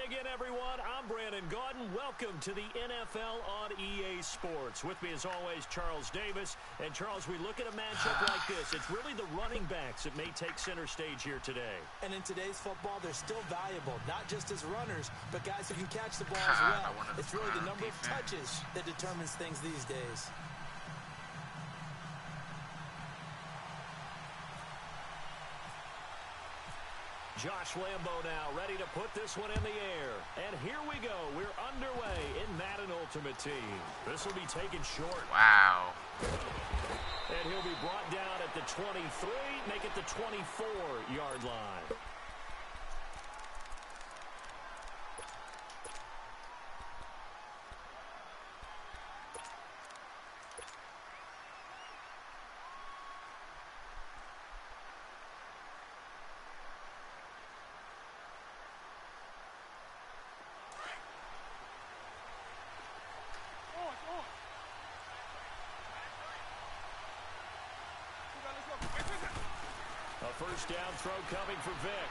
again, everyone. I'm Brandon Gaudin. Welcome to the NFL on EA Sports. With me, as always, Charles Davis. And, Charles, we look at a matchup like this. It's really the running backs that may take center stage here today. And in today's football, they're still valuable, not just as runners, but guys who can catch the ball as well. It's really the number of touches that determines things these days. Josh Lambo now ready to put this one in the air. And here we go. We're underway in Madden Ultimate Team. This will be taken short. Wow. And he'll be brought down at the 23, make it the 24-yard line. A first down throw coming for Vic.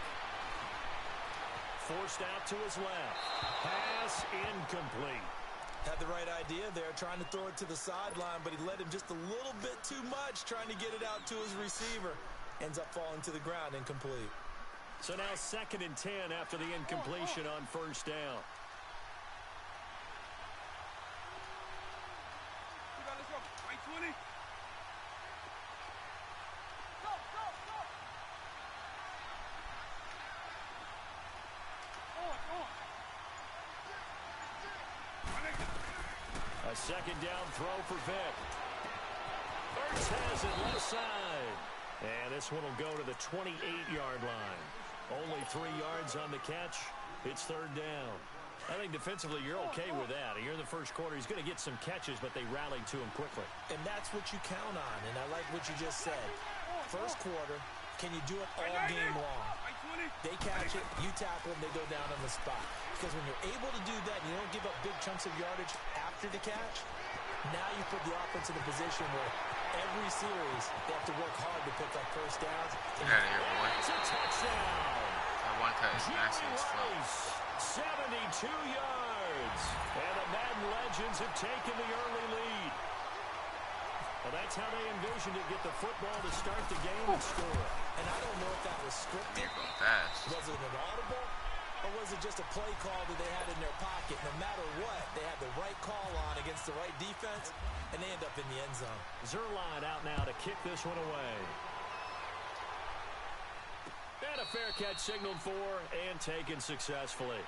Forced out to his left. Pass incomplete. Had the right idea there, trying to throw it to the sideline, but he led him just a little bit too much, trying to get it out to his receiver. Ends up falling to the ground, incomplete. So now 2nd and 10 after the incompletion on first down. A second down throw for Vic. Ertz has it left side. And this one will go to the 28-yard line. Only 3 yards on the catch. It's 3rd down. I think defensively you're okay with that. Here in the first quarter, he's going to get some catches, but they rallied to him quickly. And that's what you count on, and I like what you just said. First quarter, can you do it all game long? They catch it, you tackle them, they go down on the spot. Because when you're able to do that and you don't give up big chunks of yardage after the catch, now you put the offense in a position where every series they have to work hard to pick up first downs. Get out of here, boy. It's a touchdown. That one cut is nasty as fuck. 72 yards. And the Madden legends have taken the early lead. Well, that's how they envisioned it, get the football to start the game and score. And I don't know if that was scripted. You're going fast. Was it an audible? Or was it just a play call that they had in their pocket? No matter what, they had the right call on against the right defense, and they end up in the end zone. Zerline out now to kick this one away. And a fair catch signaled for and taken successfully.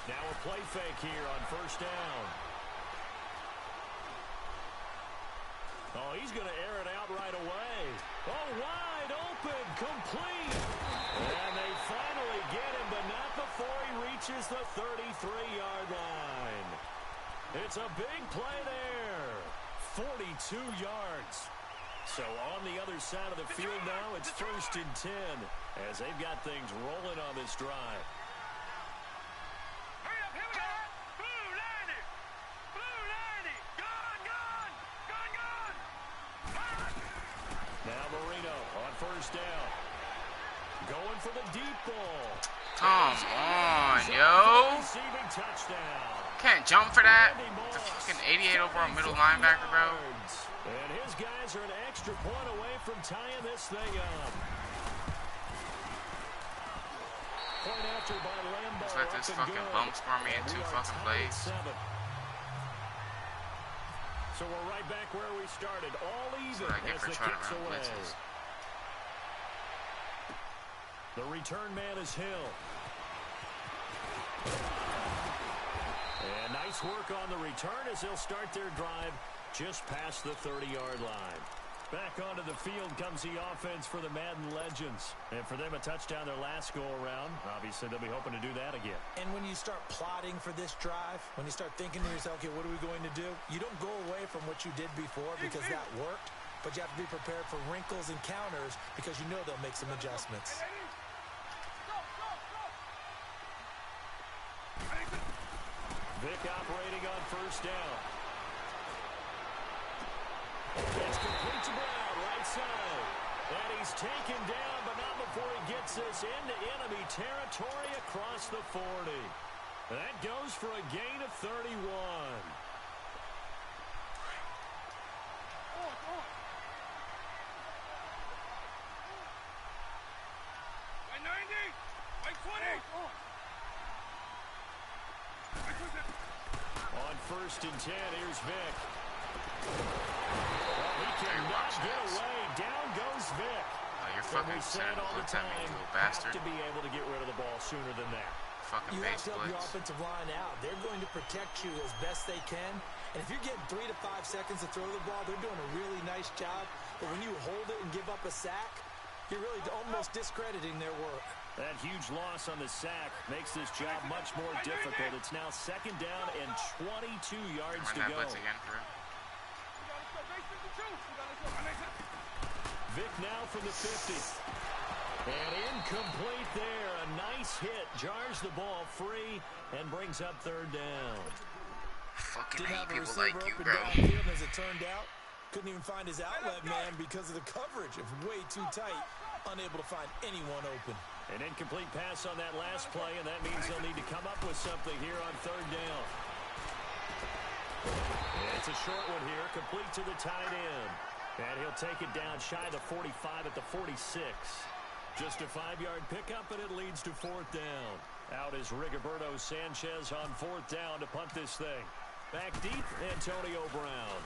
Now a play fake here on first down. Oh, he's going to air it out right away. Oh, wide open, complete. And they finally get him, but not before he reaches the 33-yard line. It's a big play there. 42 yards. So on the other side of the field now, it's 1st and 10 as they've got things rolling on this drive. Now Marino on first down. Going for the deep ball. Come on, yo. Receiving touchdown. Can't jump for that. The fucking 88 overall middle linebacker, bro. And his guys are an extra point away from tying this thing up. Point after by Lambo. Just let this fucking bump score me in 2 fucking plays. So we're right back where we started. All even That's what I get as for the trying to kicks run away. blitzes. The return man is Hill. And nice work on the return as they'll start their drive just past the 30-yard line. Back onto the field comes the offense for the Madden legends. And for them, a touchdown their last go-around. Obviously, they'll be hoping to do that again. And when you start plotting for this drive, when you start thinking to yourself, okay, what are we going to do? You don't go away from what you did before because that worked, but you have to be prepared for wrinkles and counters because you know they'll make some adjustments. Vic operating on first down. It's complete to Brown, right side. And he's taken down, but not before he gets this into enemy territory across the 40. That goes for a gain of 31. By 90, by 20. On first and 10, here's Vic. Well, he cannot get away. Down goes Vic. Oh, you're fucking sending a blitz at me, you little bastard. Have to be able to get rid of the ball sooner than that. Fucking You have base to help your blitz. offensive line out. They're going to protect you as best they can. And if you're getting 3 to 5 seconds to throw the ball, they're doing a really nice job. But when you hold it and give up a sack, you're really almost discrediting their work. That huge loss on the sack makes this job much more difficult. It's now second down and 22 yards to Run that go. blitz again, bro. Vic now from the 50. And incomplete there. A nice hit. Jars the ball free and brings up third down. Fucking Didn't hate have a people receiver like you, open bro. downfield, as it turned out. Couldn't even find his outlet man because of the coverage. It was way too tight. Unable to find anyone open. An incomplete pass on that last play, and that means they'll need to come up with something here on third down. And it's a short one here, complete to the tight end. And he'll take it down shy of the 45 at the 46. Just a 5-yard pickup, and it leads to fourth down. Out is Rigoberto Sanchez on fourth down to punt this thing. Back deep, Antonio Brown.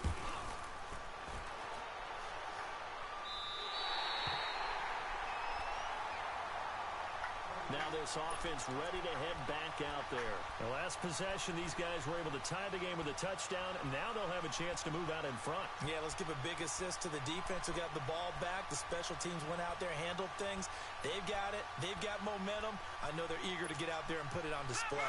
Now this offense ready to head back out there. The last possession, these guys were able to tie the game with a touchdown, and now they'll have a chance to move out in front. Yeah, let's give a big assist to the defense who got the ball back. The special teams went out there, handled things. They've got it. They've got momentum. I know they're eager to get out there and put it on display.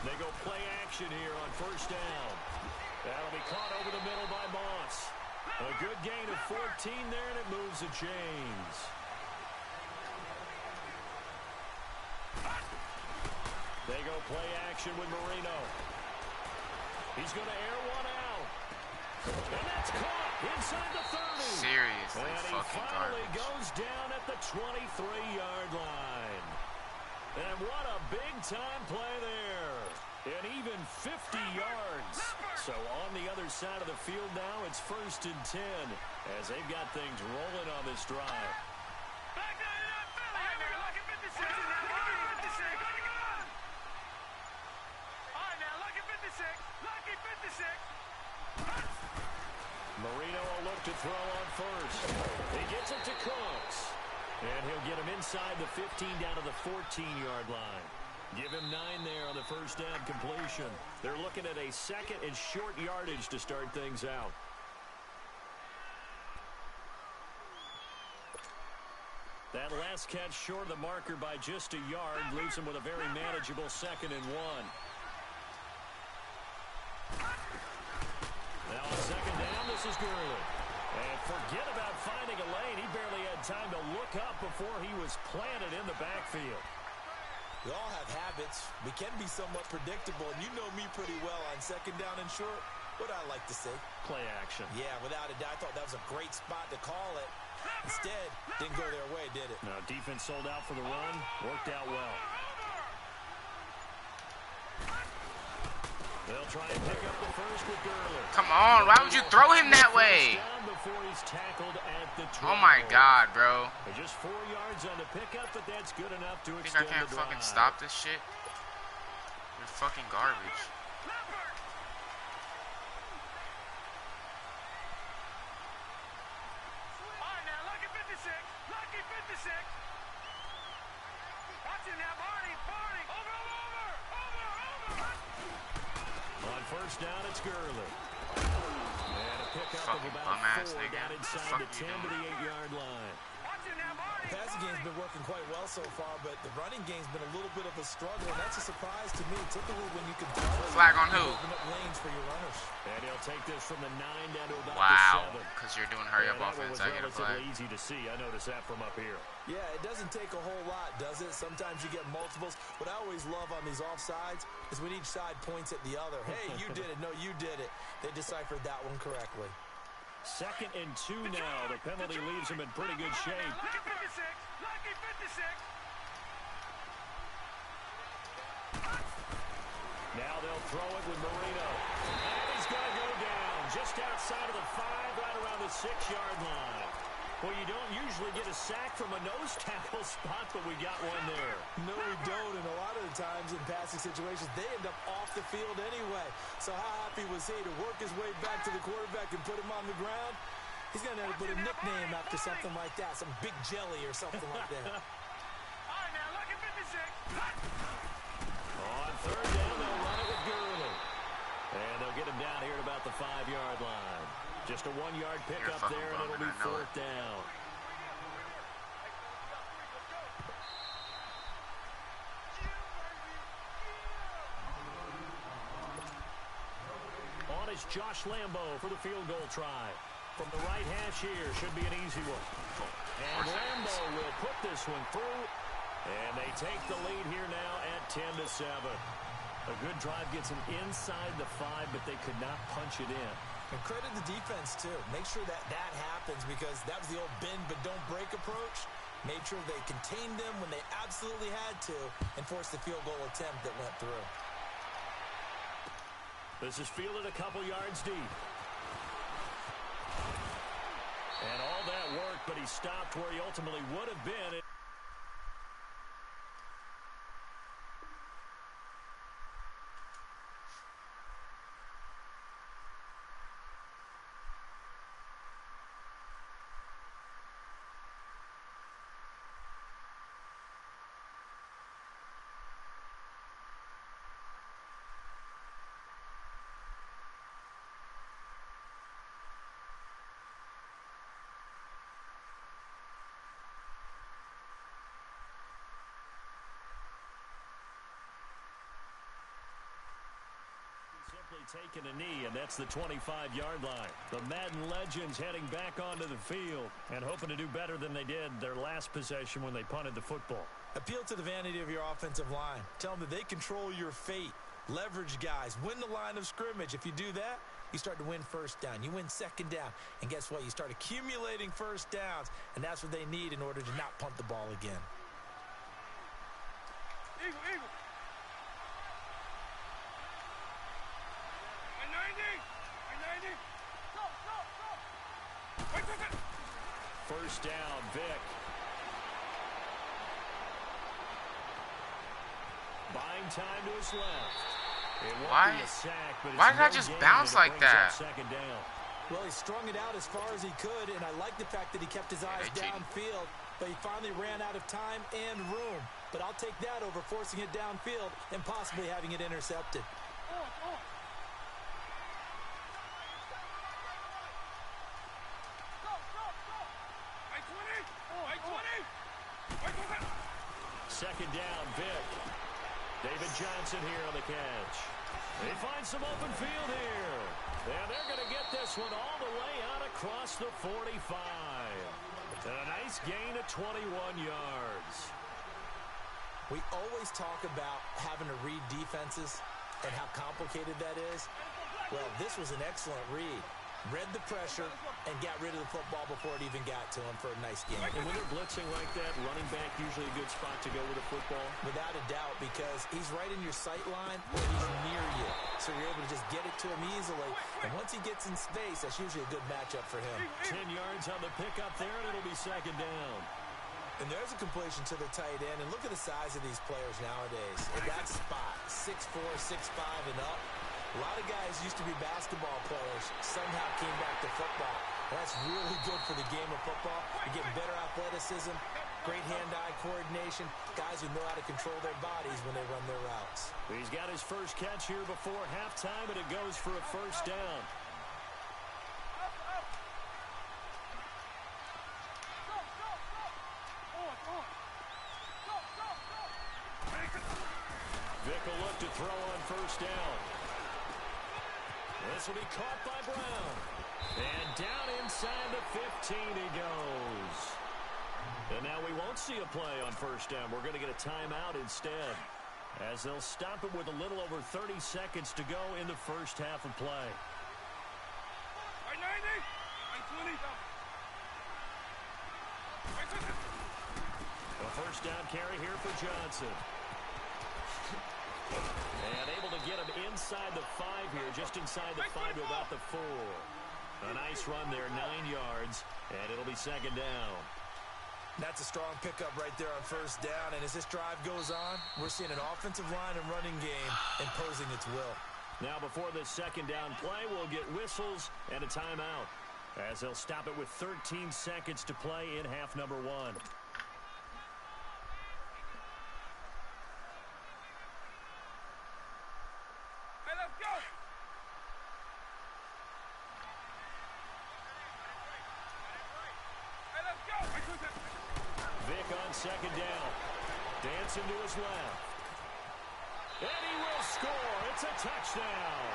They go play action here on first down. That'll be caught over the middle by Moss. A good gain of 14 there, and it moves to James. They go play action with Marino. He's going to air one out. And that's caught inside the 30. Seriously, and he fucking finally garbage. goes down at the 23-yard line. And what a big-time play there. And even 50 yards. So on the other side of the field now, it's first and 10 as they've got things rolling on this drive. Marino will look to throw on first. He gets it to Cooks. And he'll get him inside the 15 down to the 14-yard line. Give him 9 there on the first down completion. They're looking at a second and short yardage to start things out. That last catch short of the marker by just a yard leaves him with a very manageable second and 1. Now on second down, this is Gurley. And forget about finding a lane. He barely had time to look up before he was planted in the backfield. We all have habits. We can be somewhat predictable, and you know me pretty well on second down and short. What I like to say? Play action. Yeah, without a doubt. I thought that was a great spot to call it. Instead, didn't go their way, did it? Now, defense sold out for the run. Worked out well. They'll try and pick up the first with Gurley. Come on, why would you throw him that way? Before he's tackled at the Oh my God, bro. Just 4 yards on the pickup, but that's good enough to Think extend I can't the fucking drive. stop this shit? You're fucking garbage. Watch it now, Barney. Over. On first down, it's Gurley. And a pickup of about 4 down inside the 10 to the 8-yard line. The passing game's been working quite well so far, but the running game's been a little bit of a struggle, and that's a surprise to me. Typically, when you can flag on who? Open up lanes for your runners. And he'll take this from the 9 down to about wow, the 7. because you're doing hurry-up offense. I get a flag. Easy to see. I noticed that from up here. Yeah, it doesn't take a whole lot, does it? Sometimes you get multiples. What I always love on these offsides is when each side points at the other. Hey, you did it. No, you did it. They deciphered that one correctly. 2nd and 2 now. The penalty leaves them in pretty good shape. Lucky 56. Now they'll throw it with Marino. And he's going to go down just outside of the 5, right around the 6-yard line. Well, you don't usually get a sack from a nose tackle spot, but we got one there. No, we don't, and a lot of the times in passing situations, they end up off the field anyway. So how happy was he to work his way back to the quarterback and put him on the ground? He's going to have to put a nickname after something like that, some Big Jelly or something like that. All right, now, lucky 56. On 3rd down, they'll run it with Gurley. And they'll get him down here at about the 5-yard line. Just a 1-yard pickup there, and it'll be 4th down. On is Josh Lambo for the field goal try. From the right hash here, should be an easy one. And Lambo will put this one through. And they take the lead here now at 10-7. A good drive gets them inside the 5, but they could not punch it in. And credit the defense, too. Make sure that happens, because that was the old bend but don't break approach. Made sure they contained them when they absolutely had to and forced the field goal attempt that went through. This is fielded a couple yards deep. And all that work, but he stopped where he ultimately would have been. Taking a knee, and that's the 25-yard line. The Madden legends heading back onto the field and hoping to do better than they did their last possession when they punted the football. Appeal to the vanity of your offensive line. Tell them that they control your fate. Leverage guys. Win the line of scrimmage. If you do that, you start to win first down. You win second down. And guess what? You start accumulating first downs, and that's what they need in order to not punt the ball again. Eagle. First down, Vic. Buying time to his left. It won't be a sack, but why did I just bounce like that? Second down. Well, he strung it out as far as he could, and I like the fact that he kept his eyes downfield, but he finally ran out of time and room. But I'll take that over forcing it downfield and possibly having it intercepted. Second down, Vic. David Johnson here on the catch. They find some open field here. And they're going to get this one all the way out across the 45. And a nice gain of 21 yards. We always talk about having to read defenses and how complicated that is. Well, this was an excellent read. Read the pressure and got rid of the football before it even got to him for a nice game. And when they're blitzing like that, running back usually a good spot to go with the football? Without a doubt, because he's right in your sight line or he's near you. So you're able to just get it to him easily. And once he gets in space, that's usually a good matchup for him. 10 yards on the pickup there, and it'll be second down. And there's a completion to the tight end. And look at the size of these players nowadays. At that spot, 6'4", 6'5", and up. A lot of guys used to be basketball players, somehow came back to football. And that's really good for the game of football. You're getting better athleticism, Great hand-eye coordination. Guys who know how to control their bodies when they run their routes. He's got his first catch here before halftime, and it goes for a first down. Vic will look to throw on first down. This will be caught by Brown. And down inside the 15 he goes. And now we won't see a play on first down. We're going to get a timeout instead, as they'll stop it with a little over 30 seconds to go in the first half of play. A first down carry here for Johnson. And able to get him inside the 5 here, just inside the 5 to about the 4. A nice run there, 9 yards, and it'll be second down. That's a strong pickup right there on first down, and as this drive goes on, we're seeing an offensive line and running game imposing its will. Now before this second down play, we'll get whistles and a timeout, as they'll stop it with 13 seconds to play in half number 1. Vic on second down. Dancing to his left. And he will score. It's a touchdown.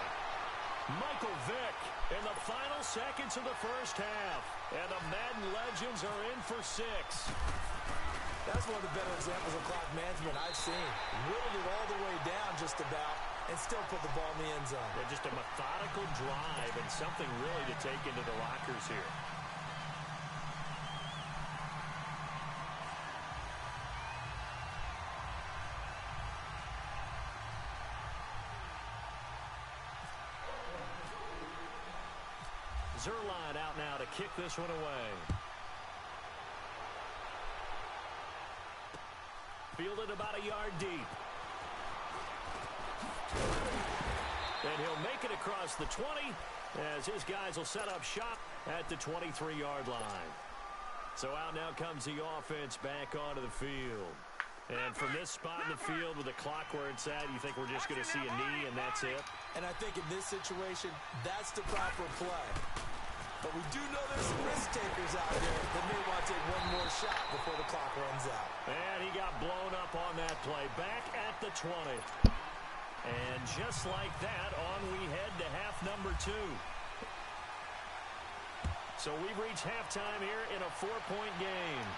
Michael Vick in the final seconds of the first half. And the Madden legends are in for 6. That's one of the better examples of clock management I've seen. Whittled it all the way down just about and still put the ball in the end zone. Yeah, just a methodical drive and something really to take into the lockers here. Zerline out now to kick this one away. Fielded about a yard deep. And he'll make it across the 20 as his guys will set up shop at the 23-yard line. So out now comes the offense back onto the field. And from this spot in the field with the clock where it's at, you think we're just going to see a knee and that's it? And I think in this situation, that's the proper play. But we do know there's some risk takers out there that may want to take one more shot before the clock runs out. And he got blown up on that play. Back at the 20. And just like that, on we head to half number 2. So we've reached halftime here in a 4-point game.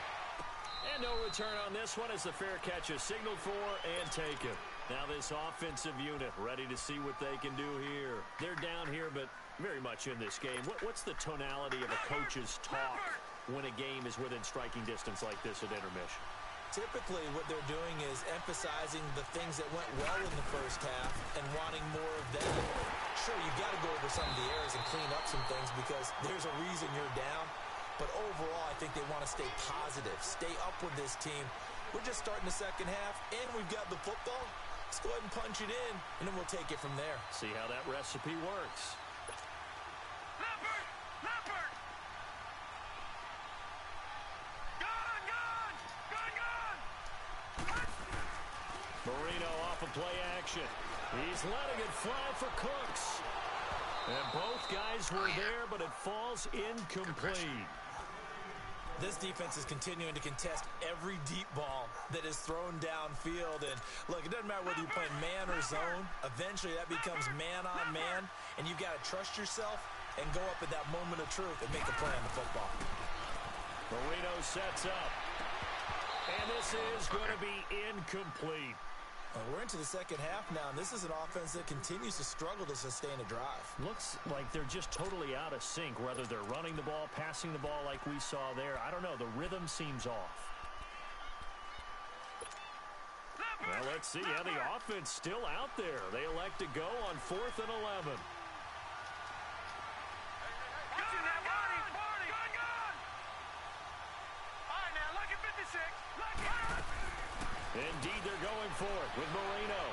And no return on this one as the fair catch is signaled for and taken. Now this offensive unit ready to see what they can do here. They're down here, but very much in this game. What's the tonality of a coach's talk when a game is within striking distance like this at intermission? Typically, what they're doing is emphasizing the things that went well in the first half and wanting more of that. Sure, you've got to go over some of the errors and clean up some things because there's a reason you're down. But overall, I think they want to stay positive, stay up with this team. We're just starting the second half, and we've got the football. Let's go ahead and punch it in, and then we'll take it from there. See how that recipe works. Marino off of play action. He's letting it fly for Cooks. And both guys were there, but it falls incomplete. This defense is continuing to contest every deep ball that is thrown downfield. And, look, it doesn't matter whether you're playing man or zone. Eventually, that becomes man-on-man, and you've got to trust yourself and go up at that moment of truth and make a play on the football. Marino sets up. And this is going to be incomplete. We're into the second half now, and this is an offense that continues to struggle to sustain a drive. Looks like they're just totally out of sync, whether they're running the ball, passing the ball like we saw there. I don't know. The rhythm seems off. Well, let's see. Yeah, the offense still out there. They elect to go on 4th and 11. Indeed, they're going for it with Moreno.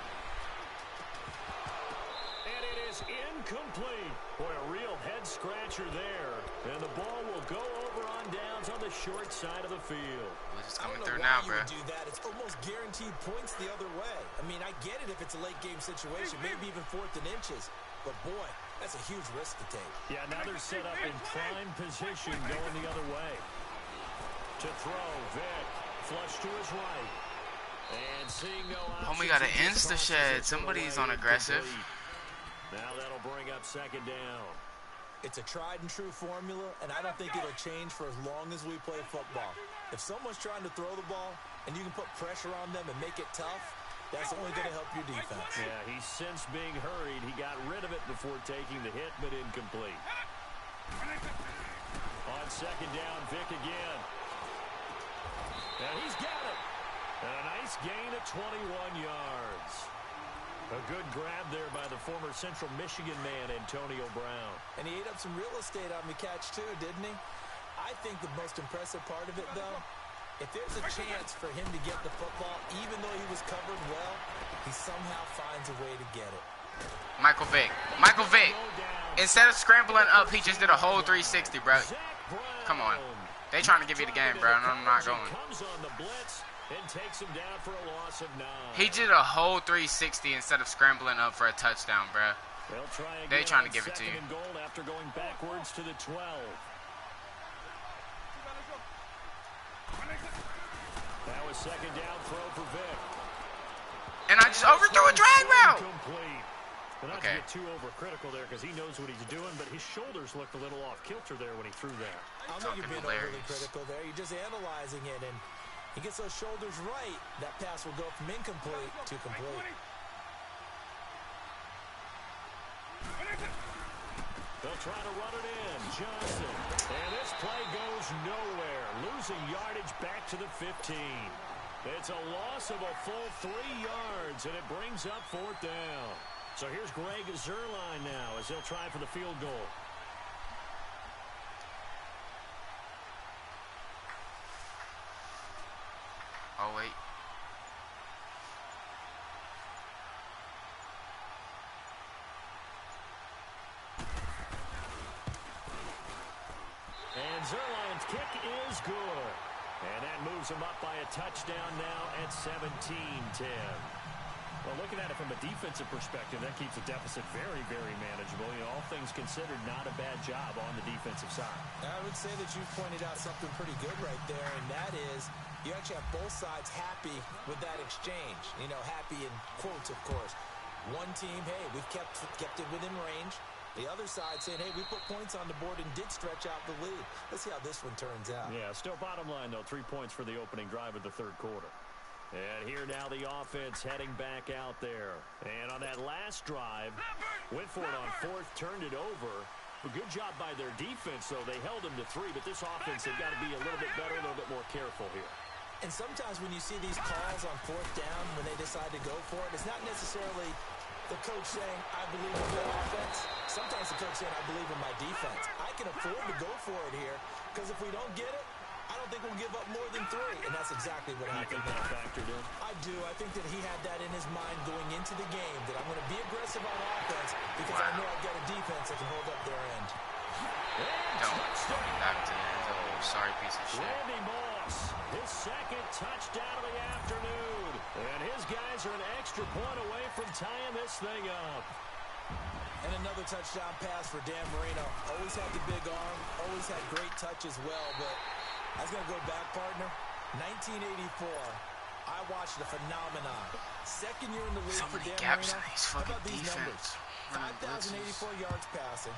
And it is is incomplete. Boy, a real head-scratcher there. And the ball will go over on downs on the short side of the field. We're just coming I don't through know now, why you bro. would do that. It's almost guaranteed points the other way. I mean, I get it if it's a late-game situation, maybe even 4th and inches. But, boy, that's a huge risk to take. Yeah, now they're set up in prime position going the other way. To throw, Vic. Flush to his right. And seeing no options. Homie got an insta-shed. Somebody's on aggressive. Now that'll bring up 2nd down. It's a tried-and-true formula, and I don't think it'll change for as long as we play football. If someone's trying to throw the ball and you can put pressure on them and make it tough, that's only going to help your defense. Yeah, he's since being hurried. He got rid of it before taking the hit, but incomplete. On 2nd down, Vic again. And he's got it. And a nice gain of 21 yards. A good grab there by the former Central Michigan man, Antonio Brown. And he ate up some real estate on the catch, too, didn't he? I think the most impressive part of it, though, if there's a chance for him to get the football, even though he was covered well, he somehow finds a way to get it. Michael Vick. Michael Vick. Instead of scrambling up, he just did a whole 360, bro. Come on. They trying to give you the game, bro, and I'm not going. Comes on the blitz and takes him down for a loss of 9. He did a whole 360 instead of scrambling up for a touchdown, bro. They trying to give it to you. Goal after going backwards to the 12. That was 2nd down throw for Vic. And I just overthrew a drag route. Complete. But not to get too overcritical there because he knows what he's doing, but his shoulders looked a little off kilter there when he threw that. I don't think you're being overly critical there. You're just analyzing it, and he gets those shoulders right. That pass will go from incomplete to complete. They'll try to run it in. Johnson. And this play goes nowhere. Losing yardage back to the 15. It's a loss of a full 3 yards, and it brings up 4th down. So here's Greg Zuerlein now as he'll try for the field goal. Oh, wait. And Zuerlein's kick is good. And that moves him up by a touchdown now at 17-10. Well, looking at it from a defensive perspective, that keeps the deficit very, very manageable. You know, all things considered, not a bad job on the defensive side. I would say that you pointed out something pretty good right there, and that is you actually have both sides happy with that exchange. You know, happy in quotes, of course. One team, hey, we've kept it within range. The other side saying, hey, we put points on the board and did stretch out the lead. Let's see how this one turns out. Yeah, still bottom line, though, 3 points for the opening drive of the 3rd quarter. And here now the offense heading back out there. And on that last drive, went for it on 4th, turned it over. A good job by their defense, though. They held them to 3, but this offense, they've got to be a little bit better, a little bit more careful here. And sometimes when you see these calls on 4th down, when they decide to go for it, it's not necessarily the coach saying, I believe in the offense. Sometimes the coach saying, I believe in my defense. I can afford to go for it here, because if we don't get it, I don't think we'll give up more than 3, and that's exactly what happened. You think that factored in? I do. I think that he had that in his mind going into the game, that I'm going to be aggressive on offense because I know I've got a defense that can hold up their end. Don't get back to the end zone. Sorry, piece of shit. Randy Moss, his 2nd touchdown of the afternoon. And his guys are an extra point away from tying this thing up. And another touchdown pass for Dan Marino. Always had the big arm, always had great touch as well, but I was going to go back, partner. 1984, I watched a phenomenon. 2nd year in the league for Dan gaps Marino. in these How fucking about these numbers? defense. 5,084 yards passing,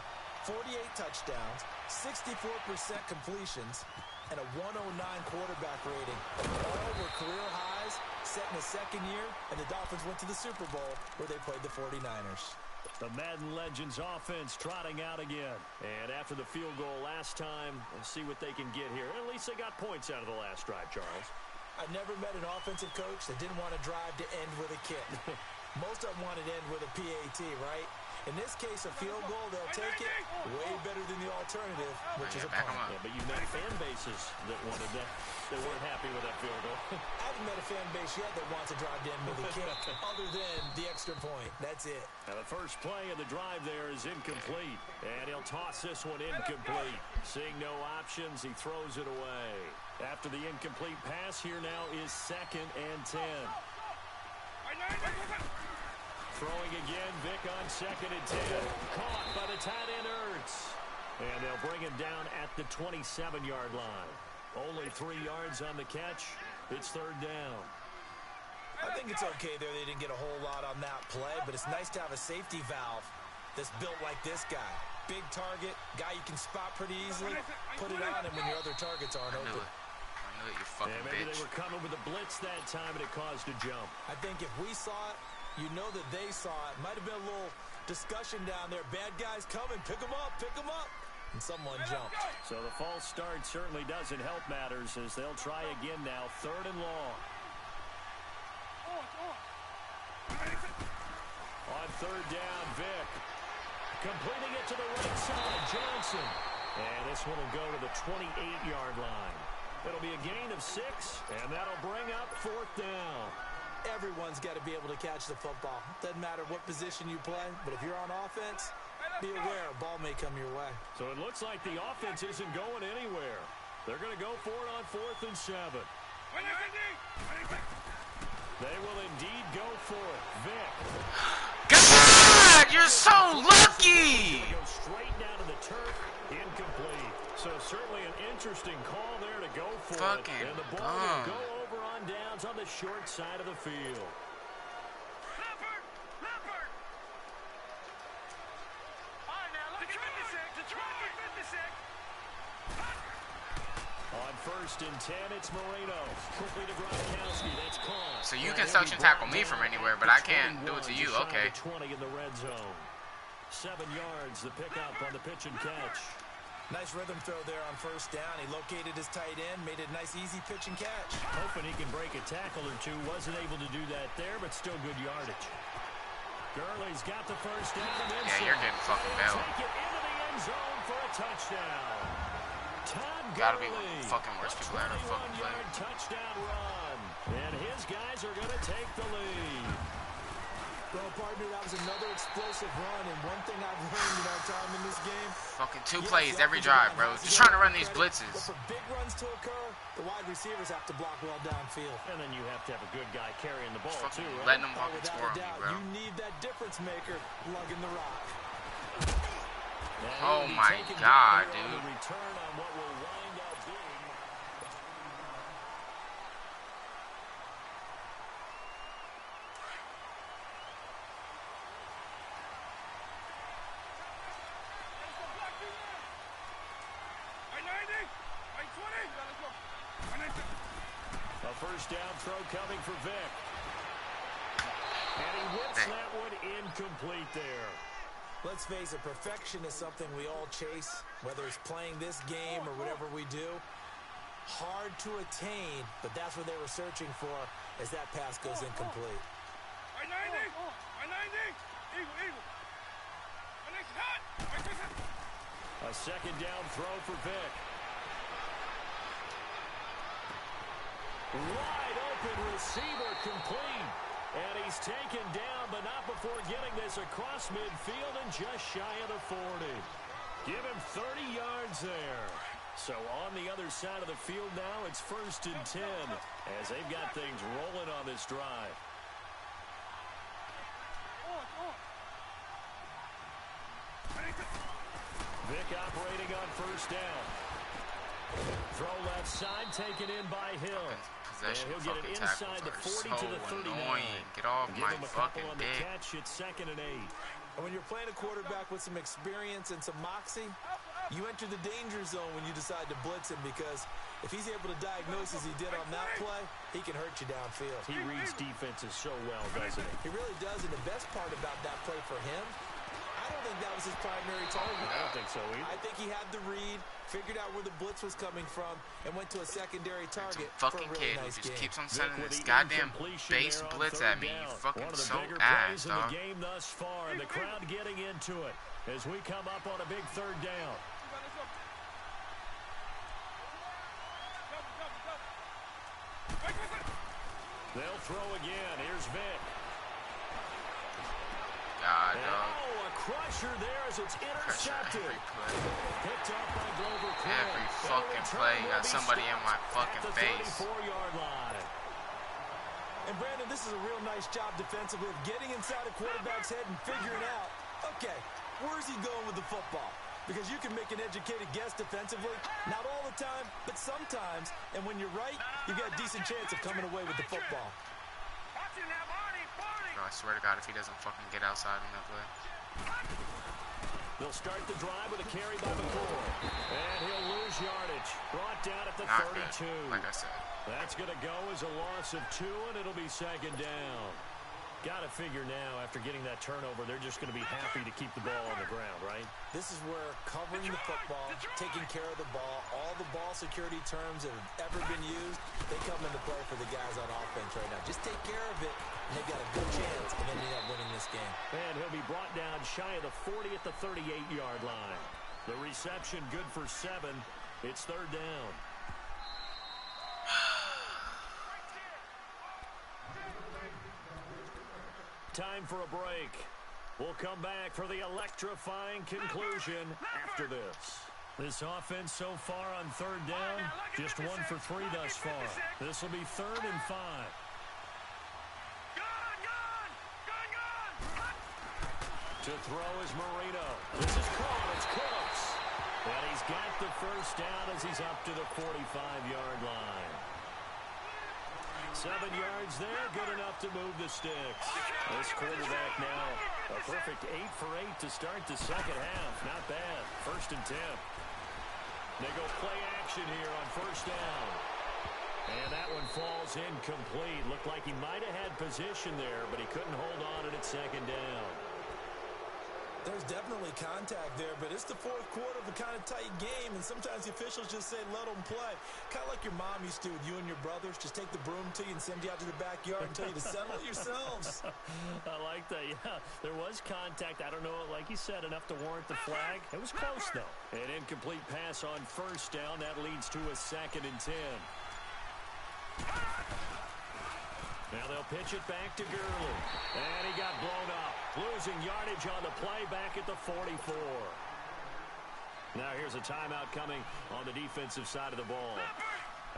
48 touchdowns, 64% completions, and a 109 quarterback rating. All were career highs, set in the 2nd year, and the Dolphins went to the Super Bowl where they played the 49ers. The Madden Legends offense trotting out again. And after the field goal last time, we'll see what they can get here. At least they got points out of the last drive, Charles. I've never met an offensive coach that didn't want to drive to end with a kick. Most of them wanted to end with a PAT, right? In this case, a field goal, they'll take it way better than the alternative, which is a punt. Yeah, but you met fan bases that wanted that. They weren't happy with that field goal. I haven't met a fan base yet that wants to drive in with a kick other than the extra point. That's it. Now the first play of the drive there is incomplete. And he'll toss this one incomplete. Seeing no options, he throws it away. After the incomplete pass, here now is 2nd and 10. Throwing again, Vic on 2nd and 10. Caught by the tight end, Ertz. And they'll bring him down at the 27-yard line. Only 3 yards on the catch. It's 3rd down. I think it's okay there. They didn't get a whole lot on that play, but it's nice to have a safety valve that's built like this guy. Big target, guy you can spot pretty easily. Put it on him when your other targets aren't open. I knew it, you fucking maybe bitch. They were coming with a blitz that time, and it caused a jump. I think if we saw it, you know that they saw it. Might have been a little discussion down there. Bad guys coming. Pick them up. Pick them up. And someone jumped. So the false start certainly doesn't help matters as they'll try again now. 3rd and long. On 3rd down, Vic. Completing it to the right side, Johnson. And this one will go to the 28-yard line. It'll be a gain of 6, and that'll bring up 4th down. Everyone's got to be able to catch the football. Doesn't matter what position you play, but if you're on offense, be aware a ball may come your way. So it looks like the offense isn't going anywhere. They're going to go for it on 4th and 7. They will indeed go for it. Vic. God, you're so lucky. Go straight down to the turf. Incomplete. So certainly an interesting call there to go for it. And the ball will go over on downs on the short side of the field. On 1st and 10, it's Moreno. Quickly to Gronkowski. That's caught. So you can suction tackle me from anywhere, but I can't do it to you. Okay. 20 in the red zone. 7 yards, the pickup on the pitch and catch. Nice rhythm throw there on 1st down. He located his tight end, made it a nice, easy pitch and catch. Hoping he can break a tackle or two. Wasn't able to do that there, but still good yardage. Gurley's got the 1st down. Yeah, you're getting fucking bailed. Take it into the end zone for a touchdown. Todd Gotta be Gurley, one of the fucking worst people I ever fucking played. 21-yard touchdown run. And his guys are going to take the lead. Well, partner, that was another explosive run, and one thing I've learned in our time in this game. Fucking 2 plays every drive, bro. Just trying to run these blitzes. But for big runs to occur, the wide receivers have to block well downfield. And then you have to have a good guy carrying the ball, too, right? Letting them fucking score on me, bro. You need that difference maker lugging the rock. Oh, my God, dude. Return on what will wind up being. A 1st down throw coming for Vic. And he whips that one incomplete there. Let's face it, perfection is something we all chase, whether it's playing this game or whatever we do. Hard to attain, but that's what they were searching for as that pass goes incomplete. A 2nd down throw for Vic. Wide open receiver complete. And he's taken down, but not before getting this across midfield and just shy of the 40. Give him 30 yards there. So on the other side of the field now, it's 1st and 10 as they've got things rolling on this drive. Vic operating on 1st down. Throw left side, taken in by Hill. And he'll get it inside the 40 to the 39. Annoying. Get off my fucking dick. Catch, it's 2nd and 8. And when you're playing a quarterback with some experience and some moxie, you enter the danger zone when you decide to blitz him, because if he's able to diagnose as he did on that play, he can hurt you downfield. He reads defenses so well, doesn't he? He really does, and the best part about that play for him, I don't think that was his primary target. I don't think so either. I think he had the read, figured out where the blitz was coming from, and went to a secondary target Some for a fucking really kid nice who just game. keeps on sending this goddamn base blitz at me. You fucking so ass, in the dog. game thus far, and the crowd getting into it as we come up on a big 3rd down. They'll throw again. Here's Vick. God, And, oh, a crusher there as it's intercepted. Picked up by Glover. Every fucking play, got somebody in my fucking face. 34-yard line. And Brandon, this is a real nice job defensively of getting inside a quarterback's head and figuring out, okay, where's he going with the football? Because you can make an educated guess defensively, not all the time, but sometimes. And when you're right, you got a decent chance of coming away with the football. Bro, I swear to God, if he doesn't fucking get outside on that play. They'll start the drive with a carry by McCoy. And he'll lose yardage. Brought down at the Not 32. good, like I said. That's going to go as a loss of 2, and it'll be second down. Got to figure now, after getting that turnover, they're just going to be happy to keep the ball on the ground, right? This is where covering the football, taking care of the ball, all the ball security terms that have ever been used, they come into play for the guys on offense right now. Just take care of it, and they've got a good chance of ending up winning this game. And he'll be brought down shy of the 40 at the 38-yard line. The reception good for 7. It's third down. Time for a break. We'll come back for the electrifying conclusion after this. This offense so far on third down, just 1 for 3 thus far. This will be 3rd and 5. To throw is Marino. This is caught. It's close. And he's got the first down as he's up to the 45-yard line. 7 yards there, good enough to move the sticks. This quarterback now, a perfect 8 for 8 to start the second half. Not bad. 1st and 10. They go play action here on 1st down. And that one falls incomplete. Looked like he might have had position there, but he couldn't hold on at 2nd down. There's definitely contact there, but it's the 4th quarter of a kind of tight game, and sometimes the officials just say, let them play. Kind of like your mom used to with you and your brothers. Just take the broom to you and send you out to the backyard and tell you to settle it yourselves. I like that, yeah. There was contact. I don't know, like you said, enough to warrant the flag. It was close, though. An incomplete pass on 1st down. That leads to a 2nd and 10. Now they'll pitch it back to Gurley. And he got blown up. Losing yardage on the play back at the 44. Now here's a timeout coming on the defensive side of the ball.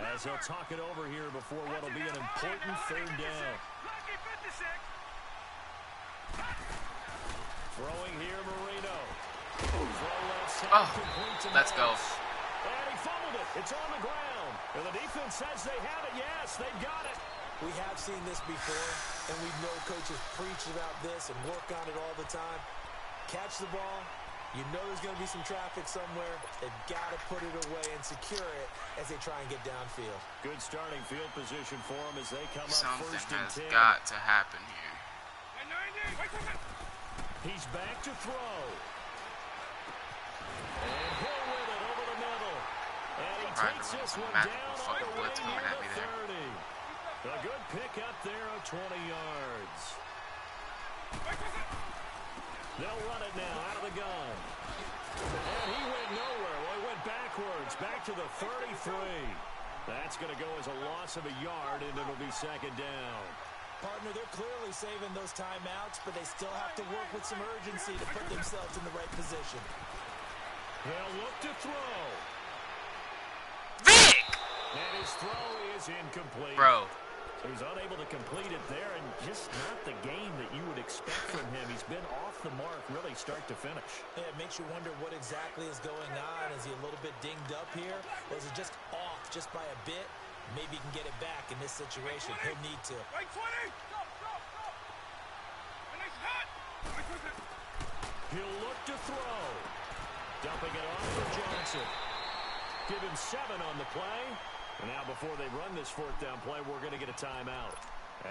As they'll talk it over here before what will be an important 3rd down. Throwing here, Marino. Let's go. And he fumbled it. It's on the ground. And the defense says they have it. Yes, they've got it. We have seen this before, and we know coaches preach about this and work on it all the time. Catch the ball. You know there's going to be some traffic somewhere. They've got to put it away and secure it as they try and get downfield. Good starting field position for them as they come up Something 1st and 10. has got to happen here. He's back to throw. And Hill with it over the middle. And he takes this one down all the way near the 30. A good pick up there of 20 yards. They'll run it now out of the gun. And he went nowhere. Well, he went backwards, back to the 33. That's going to go as a loss of a yard, and it'll be 2nd down. Partner, they're clearly saving those timeouts, but they still have to work with some urgency to put themselves in the right position. They'll look to throw. Vick! And his throw is incomplete. Bro. He was unable to complete it there, and just not the game that you would expect from him. He's been off the mark really start to finish. Yeah, it makes you wonder what exactly is going on. Is he a little bit dinged up here, or is it just off just by a bit? Maybe he can get it back in this situation. He'll need to. He'll look to throw. Dumping it off for Johnson. Give him 7 on the play. And now before they run this 4th down play, we're going to get a timeout.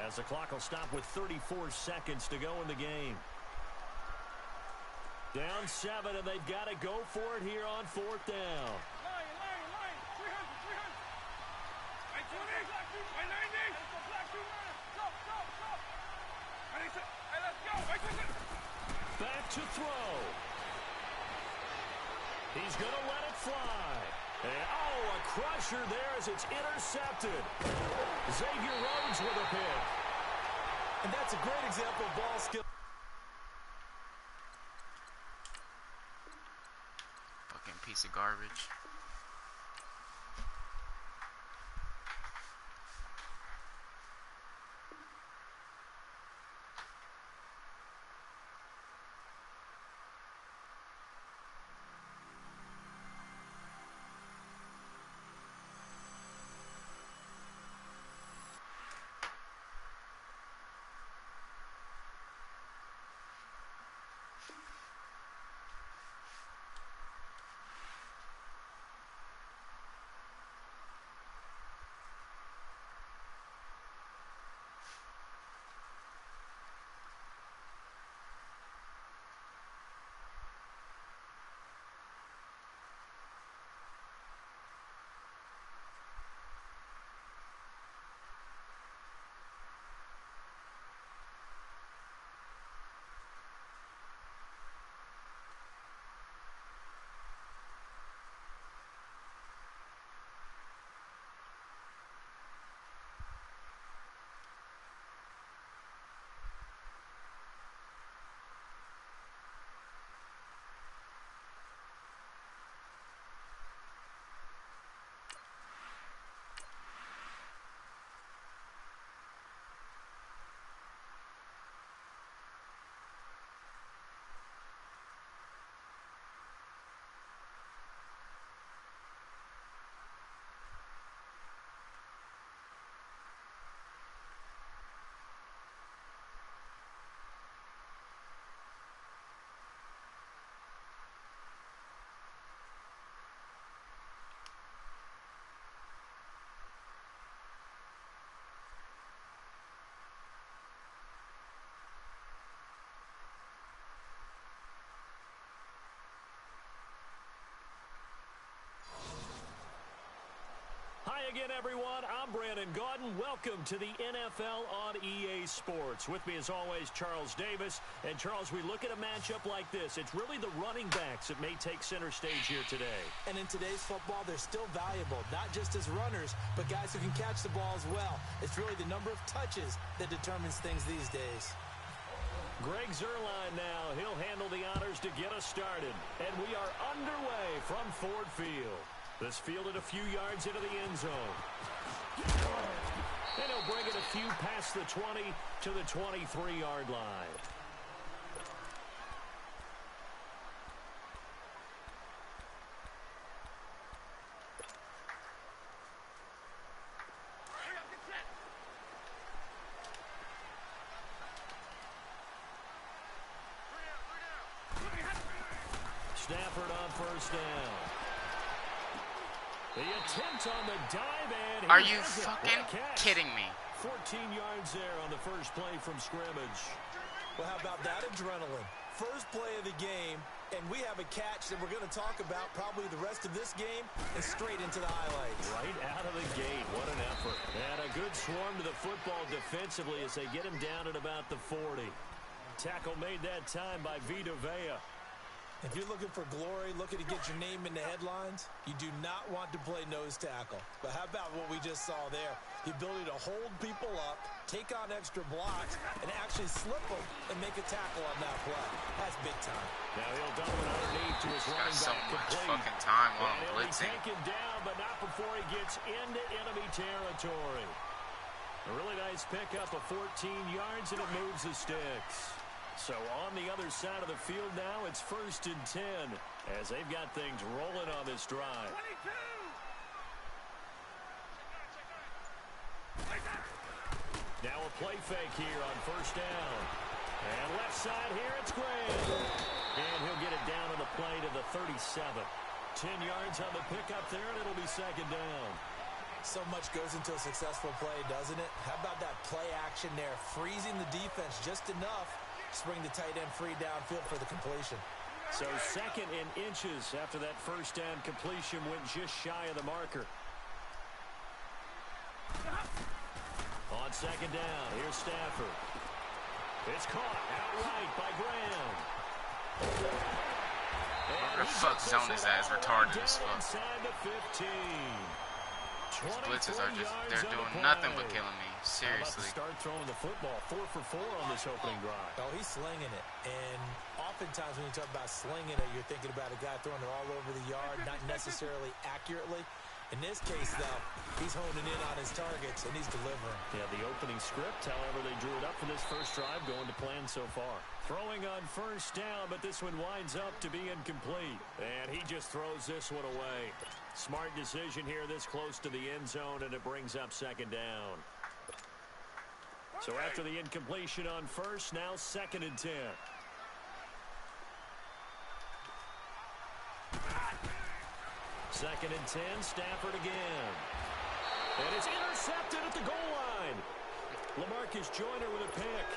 As the clock will stop with 34 seconds to go in the game. Down 7, and they've got to go for it here on 4th down. Back to throw. He's going to let it fly. And, oh, a crusher there as it's intercepted. Xavier Rhodes with a pick. And that's a great example of ball skill. Fucking piece of garbage. Hi again, everyone. I'm Brandon Gaudin. Welcome to the NFL on EA Sports. With me, as always, Charles Davis. And, Charles, we look at a matchup like this. It's really the running backs that may take center stage here today. And in today's football, they're still valuable, not just as runners, but guys who can catch the ball as well. It's really the number of touches that determines things these days. Greg Zuerlein now. He'll handle the honors to get us started. And we are underway from Ford Field. This fielded a few yards into the end zone. And he'll bring it a few past the 20 to the 23-yard line. Stafford on first down. The attempt on the dive, and Are you fucking kidding me? 14 yards there on the first play from scrimmage. Well, how about that adrenaline? First play of the game, and we have a catch that we're going to talk about probably the rest of this game and straight into the highlights. Right out of the gate, what an effort. And a good swarm to the football defensively as they get him down at about the 40. Tackle made that time by Vita Vea. If you're looking for glory, looking to get your name in the headlines, you do not want to play nose tackle. But how about what we just saw there? The ability to hold people up, take on extra blocks, and actually slip them and make a tackle on that play. That's big time. Now he'll dump it underneath to his running so back. much Complete. fucking time while I'm And he'll be blitzing. taken down, but not before he gets into enemy territory. A really nice pickup of 14 yards, and it moves the sticks. So on the other side of the field now, it's 1st and 10 as they've got things rolling on this drive. 22! Now a play fake here on first down. And left side here, it's Graham. And he'll get it down on the play to the 37. 10 yards on the pickup there, and it'll be second down. So much goes into a successful play, doesn't it? How about that play action there, freezing the defense just enough to bring the tight end free downfield for the completion. So 2nd and inches after that first down completion went just shy of the marker. On second down, here's Stafford. It's caught outright by Graham. Where the fuck zone is that? It's retarded as fuck. These blitzes are just, they're doing nothing but killing me. Seriously. Start throwing the football. 4 for 4 on this opening drive. Oh, he's slinging it. And oftentimes when you talk about slinging it, you're thinking about a guy throwing it all over the yard, not necessarily accurately. In this case, though, he's honing in on his targets, and he's delivering. Yeah, the opening script, however, they drew it up for this first drive, going to plan so far. Throwing on first down, but this one winds up to be incomplete. And he just throws this one away. Smart decision here this close to the end zone, and it brings up second down. So after the incompletion on first, now 2nd and 10. Second and 10, Stafford again. And it's intercepted at the goal line. LaMarcus Joyner with a pick.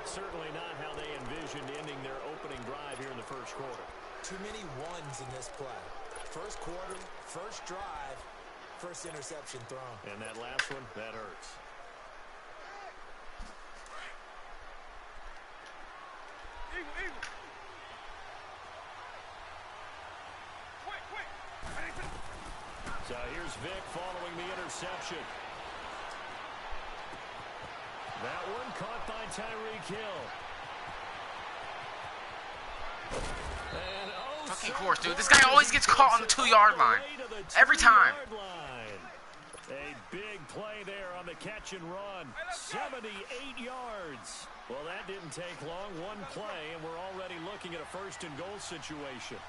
Certainly not how they envisioned ending their opening drive here in the first quarter. Too many ones in this play. First quarter, first drive, first interception thrown. And that last one, that hurts. So here's Vic following the interception. That one caught by Tyreek Hill. And Fucking course, dude. This guy always gets caught on the 2-yard line. Every time. A big play there on the catch and run. 78 yards. Well, that didn't take long. One play, and we're already looking at a 1st and goal situation.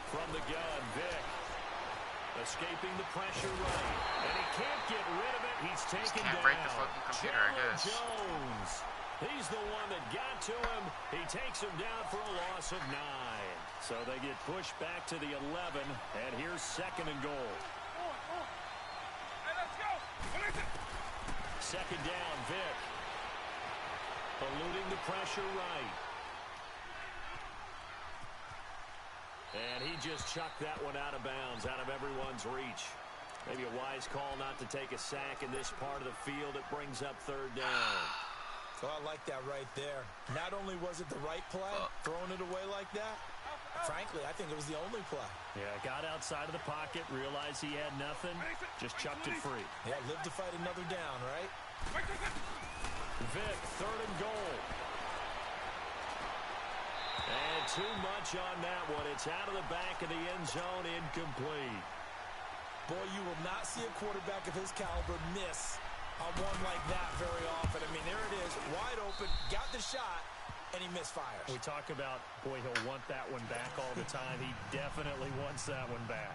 From the gun, Vic. Escaping the pressure right. And he can't get rid of it. He's taken down. Can't break the fucking computer, I guess. Jones. He's the one that got to him. He takes him down for a loss of 9. So they get pushed back to the 11. And here's 2nd and goal. Second down, Vic. Eluding the pressure right. And he just chucked that one out of bounds, out of everyone's reach. Maybe a wise call not to take a sack in this part of the field. It brings up 3rd down. So I like that right there. Not only was it the right play, throwing it away like that, frankly, I think it was the only play. Yeah, got outside of the pocket, realized he had nothing, just chucked it free. Yeah, live to fight another down, right? Vic, 3rd and goal. And too much on that one. It's out of the back of the end zone, incomplete. Boy, you will not see a quarterback of his caliber miss on one like that very often. I mean, there it is, wide open, got the shot, and he misfires. We talk about, boy, he'll want that one back all the time. He definitely wants that one back.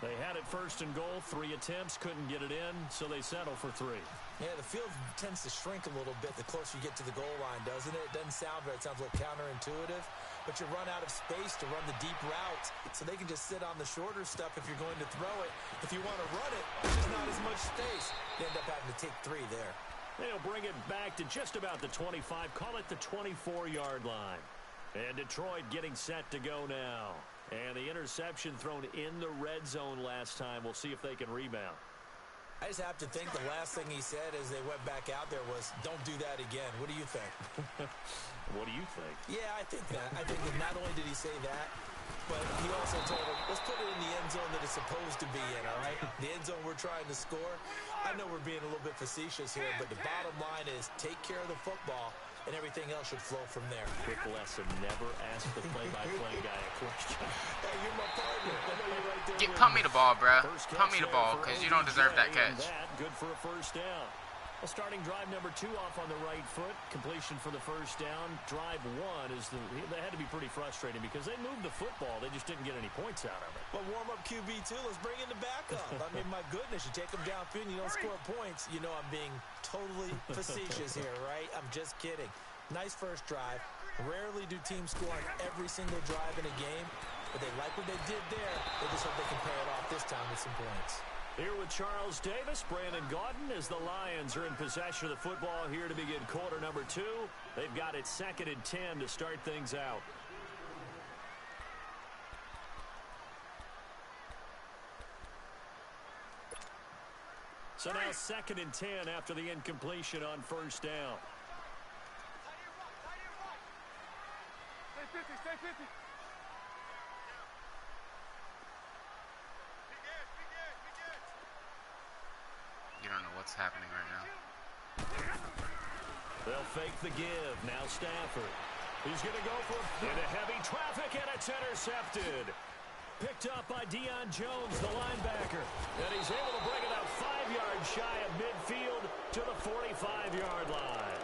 They had it 1st and goal, 3 attempts, couldn't get it in, so they settle for 3. Yeah, the field tends to shrink a little bit the closer you get to the goal line, doesn't it? It doesn't sound right. It sounds a little counterintuitive, but you run out of space to run the deep routes, so they can just sit on the shorter stuff if you're going to throw it. If you want to run it, there's just not as much space. They end up having to take 3 there. They'll bring it back to just about the 25, call it the 24-yard line. And Detroit getting set to go now. And the interception thrown in the red zone last time. We'll see if they can rebound. I just have to think the last thing he said as they went back out there was, don't do that again. What do you think? What do you think? Yeah, I think that. I think that not only did he say that, but he also told him, let's put it in the end zone that it's supposed to be in, all right? The end zone we're trying to score. I know we're being a little bit facetious here, but the bottom line is take care of the football, and everything else should flow from there. Quick lesson, never ask the play-by-play guy a question. Hey, you're my partner. I know you're right there. Pump me the ball, bro. Pump me the ball, because you don't deserve that catch. Good for a 1st down. Well, starting drive number 2 off on the right foot. Completion for the 1st down. Drive 1 is they had to be pretty frustrating because they moved the football. They just didn't get any points out of it. But warm-up QB, too. Let's bring in the backup. I mean, my goodness, you take them downfield and you don't score points. You know I'm being totally facetious here, right? I'm just kidding. Nice first drive. Rarely do teams score on every single drive in a game, but they like what they did there. They just hope they can pay it off this time with some points. Here with Charles Davis, Brandon Gaudin, as the Lions are in possession of the football here to begin quarter number 2. They've got it 2nd and 10 to start things out. So now 2nd and 10 after the incompletion on 1st down. Stay 50, stay 50. what's happening right now. They'll fake the give. Now Stafford. He's going to go for into heavy traffic, and it's intercepted. Picked up by Deion Jones, the linebacker. And he's able to bring it out 5 yards shy of midfield to the 45-yard line.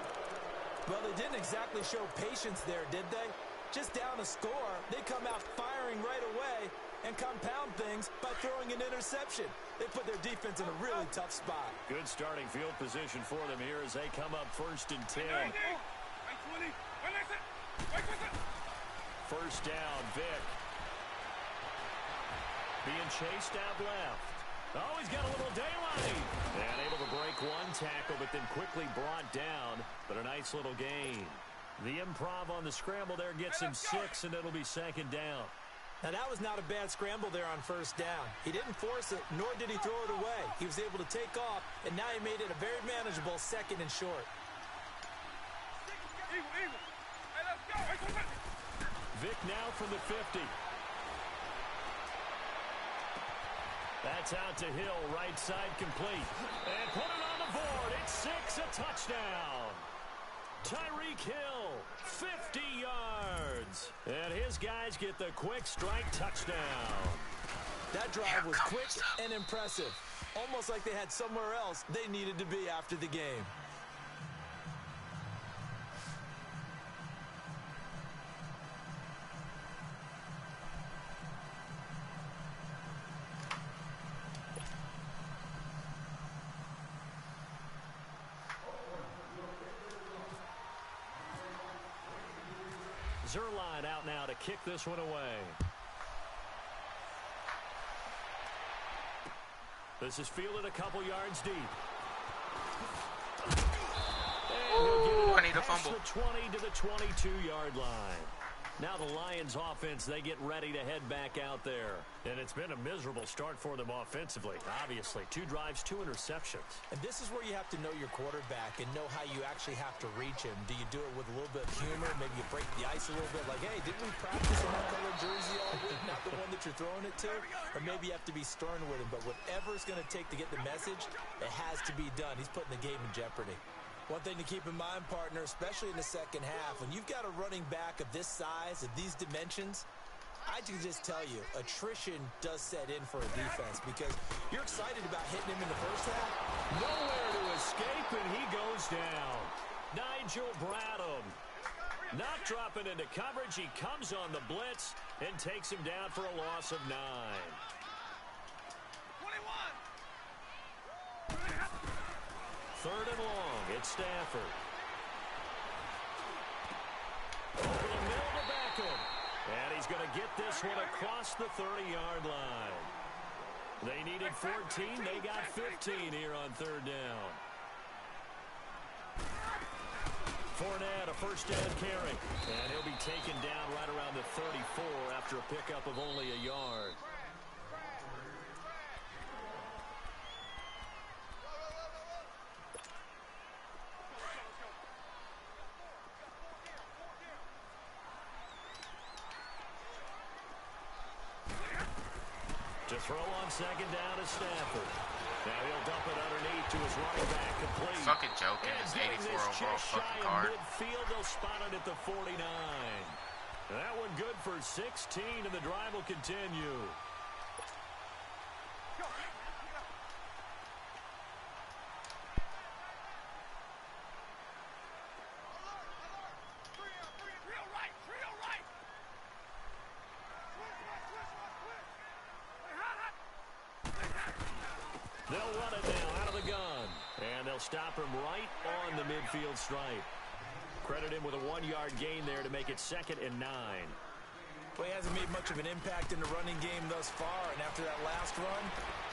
Well, they didn't exactly show patience there, did they? Just down a score, they come out firing right away and compound things by throwing an interception. They put their defense in a really tough spot. Good starting field position for them here as they come up 1st and 10. First down, Vic. Being chased out left. Oh, he's got a little daylight. And able to break one tackle, but then quickly brought down. But a nice little gain. The improv on the scramble there gets him 6, and it'll be 2nd down. Now, that was not a bad scramble there on 1st down. He didn't force it, nor did he throw it away. He was able to take off, and now he made it a very manageable 2nd and short. Vic now from the 50. That's out to Hill, right side complete. And put it on the board. It's 6, a touchdown. Tyreek Hill, 50 yards. And his guys get the quick strike touchdown. That drive was quick and impressive. Almost like they had somewhere else they needed to be after the game. Zerline out now to kick this one away. This is fielded a couple yards deep. Ooh, I need a fumble. The 20 to the 22-yard line. Now the Lions offense, they get ready to head back out there. And it's been a miserable start for them offensively, obviously. 2 drives, 2 interceptions. And this is where you have to know your quarterback and know how you actually have to reach him. Do you do it with a little bit of humor? Maybe you break the ice a little bit like, hey, didn't we practice in that color jersey all week? Not the one that you're throwing it to? Or maybe you have to be stern with him. But whatever it's going to take to get the message, it has to be done. He's putting the game in jeopardy. One thing to keep in mind, partner, especially in the second half, when you've got a running back of this size, of these dimensions, I can just tell you, attrition does set in for a defense because you're excited about hitting him in the first half. Nowhere to escape, and he goes down. Nigel Bradham not dropping into coverage. He comes on the blitz and takes him down for a loss of 9. 3rd and long. It's Stafford. Over the middle to Beckham. And he's going to get this one across the 30-yard line. They needed 14. They got 15 here on 3rd down. Fournette, a first down carry. And he'll be taken down right around the 34 after a pickup of only a yard. To throw on 2nd down is Stafford. Now he'll dump it underneath to his running back complete. Fucking joking. It's 84 overall fucking card. Midfield, they'll spot it at the 49. That one good for 16, and the drive will continue. They'll run it now out of the gun. And they'll stop him right on the midfield stripe. Credit him with a 1-yard gain there to make it 2nd and 9. Well, he hasn't made much of an impact in the running game thus far, and after that last run,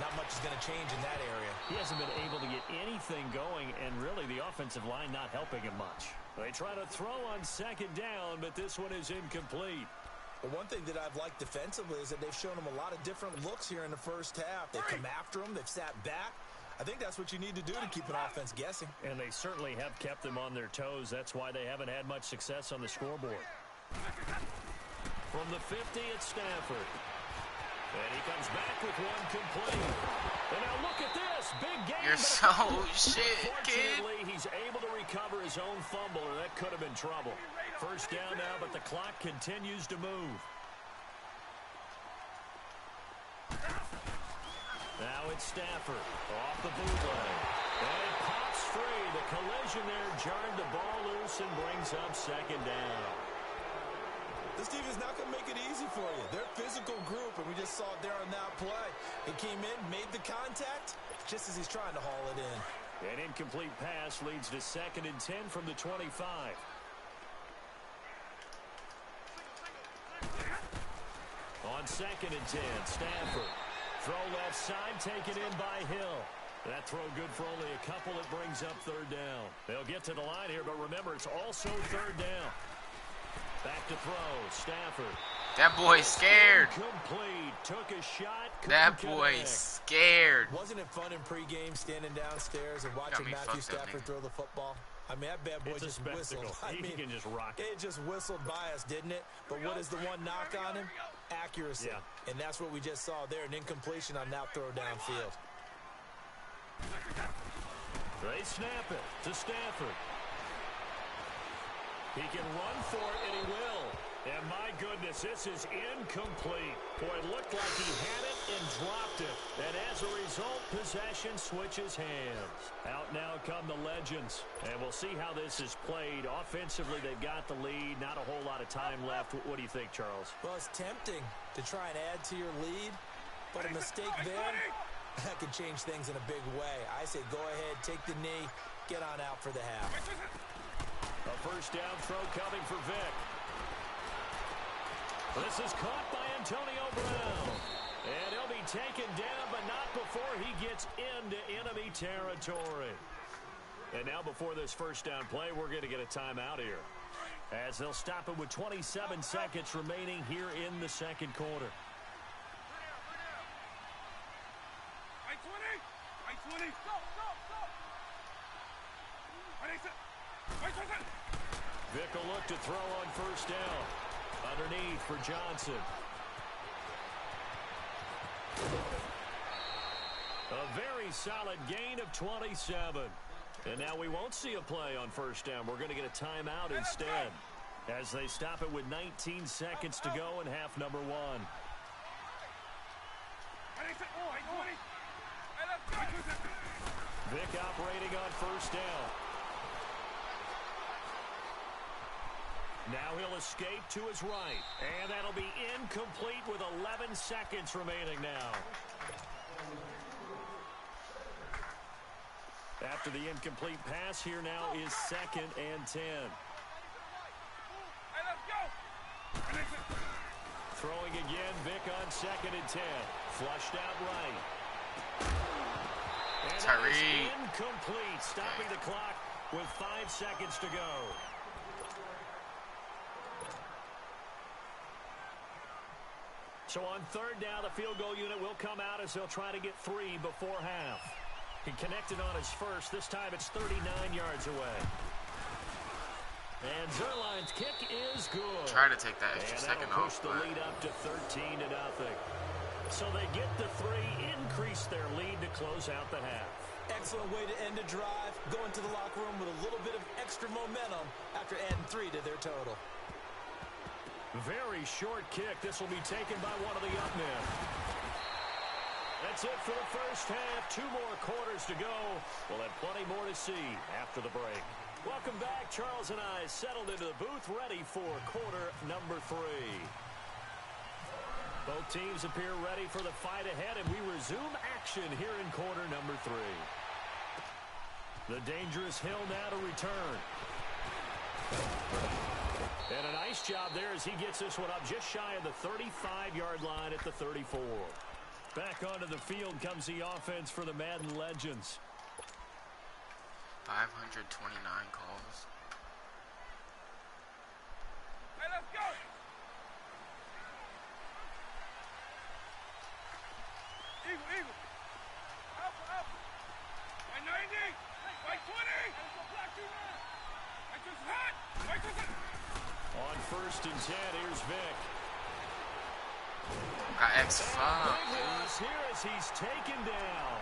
not much is going to change in that area. He hasn't been able to get anything going, and really the offensive line not helping him much. They try to throw on 2nd down, but this one is incomplete. Well, one thing that I've liked defensively is that they've shown him a lot of different looks here in the first half. They've come after him. They've sat back. I think that's what you need to do to keep an offense guessing. And they certainly have kept them on their toes. That's why they haven't had much success on the scoreboard. From the 50, it's Stafford. And he comes back with one complete. And now look at this. Big game. You're so shit, kid. Fortunately, he's able to recover his own fumble, or that could have been trouble. First down now, but the clock continues to move. Now it's Stafford off the bootleg. And it pops free. The collision there jarred the ball loose and brings up second down. This team is not going to make it easy for you. They're a physical group, and we just saw it there on that play. He came in, made the contact, just as he's trying to haul it in. An incomplete pass leads to 2nd and 10 from the 25. On 2nd and 10, Stafford. Throw left side, taken in by Hill. That throw good for only a couple. It brings up 3rd down. They'll get to the line here, but remember, it's also 3rd down. Back to throw, Stafford. That boy's scared. Complete. Took a shot. That boy's scared. Wasn't it fun in pregame standing downstairs and watching Matthew Stafford throw the football? I mean, that bad boy just whistled. I mean, he can just rock it. It just whistled by us, didn't it? But what is the one knock on him? Accuracy. Yeah. And that's what we just saw there, an incompletion on that throw downfield. They snap it to Stafford. He can run for it, and he will. And my goodness, this is incomplete. Boy, it looked like he had it and dropped it. And as a result, possession switches hands. Out now come the legends. And we'll see how this is played. Offensively, they've got the lead. Not a whole lot of time left. What do you think, Charles? Well, it's tempting to try and add to your lead, but a mistake there, that could change things in a big way. I say go ahead, take the knee, get on out for the half. A first down throw coming for Vic. This is caught by Antonio Brown. And he'll be taken down, but not before he gets into enemy territory. And now before this first down play, we're going to get a timeout here, as they'll stop it with 27 seconds remaining here in the second quarter. Vic will look to throw on first down. Underneath for Johnson. A very solid gain of 27. And now we won't see a play on first down. We're going to get a timeout instead, as they stop it with 19 seconds to go in half number 1. Vic operating on first down. Now he'll escape to his right. And that'll be incomplete with 11 seconds remaining now. After the incomplete pass, here now is 2nd and 10. Throwing again, Vic on 2nd and 10. Flushed out right. And that is incomplete, stopping the clock with 5 seconds to go. So on third down, the field goal unit will come out as they'll try to get 3 before half. He connected on his first. This time it's 39 yards away. And Zerline's kick is good. Try to take that extra second off. Push the lead up to 13-0. So they get the 3, increase their lead to close out the half. Excellent way to end a drive. Go into the locker room with a little bit of extra momentum after adding 3 to their total. Very short kick. This will be taken by one of the up men. That's it for the first half. 2 more quarters to go. We'll have plenty more to see after the break. Welcome back. Charles and I settled into the booth, ready for quarter number 3. Both teams appear ready for the fight ahead, and we resume action here in quarter number 3. The dangerous Hill now to return. And a nice job there as he gets this one up just shy of the 35-yard line at the 34. Back onto the field comes the offense for the Madden Legends. 529 calls. Hey, let's go! Eagle. Up. By 90. By 20. I just hot. On 1st and 10, here's Vic. got X. Fuck, Big loss here as he's taken down.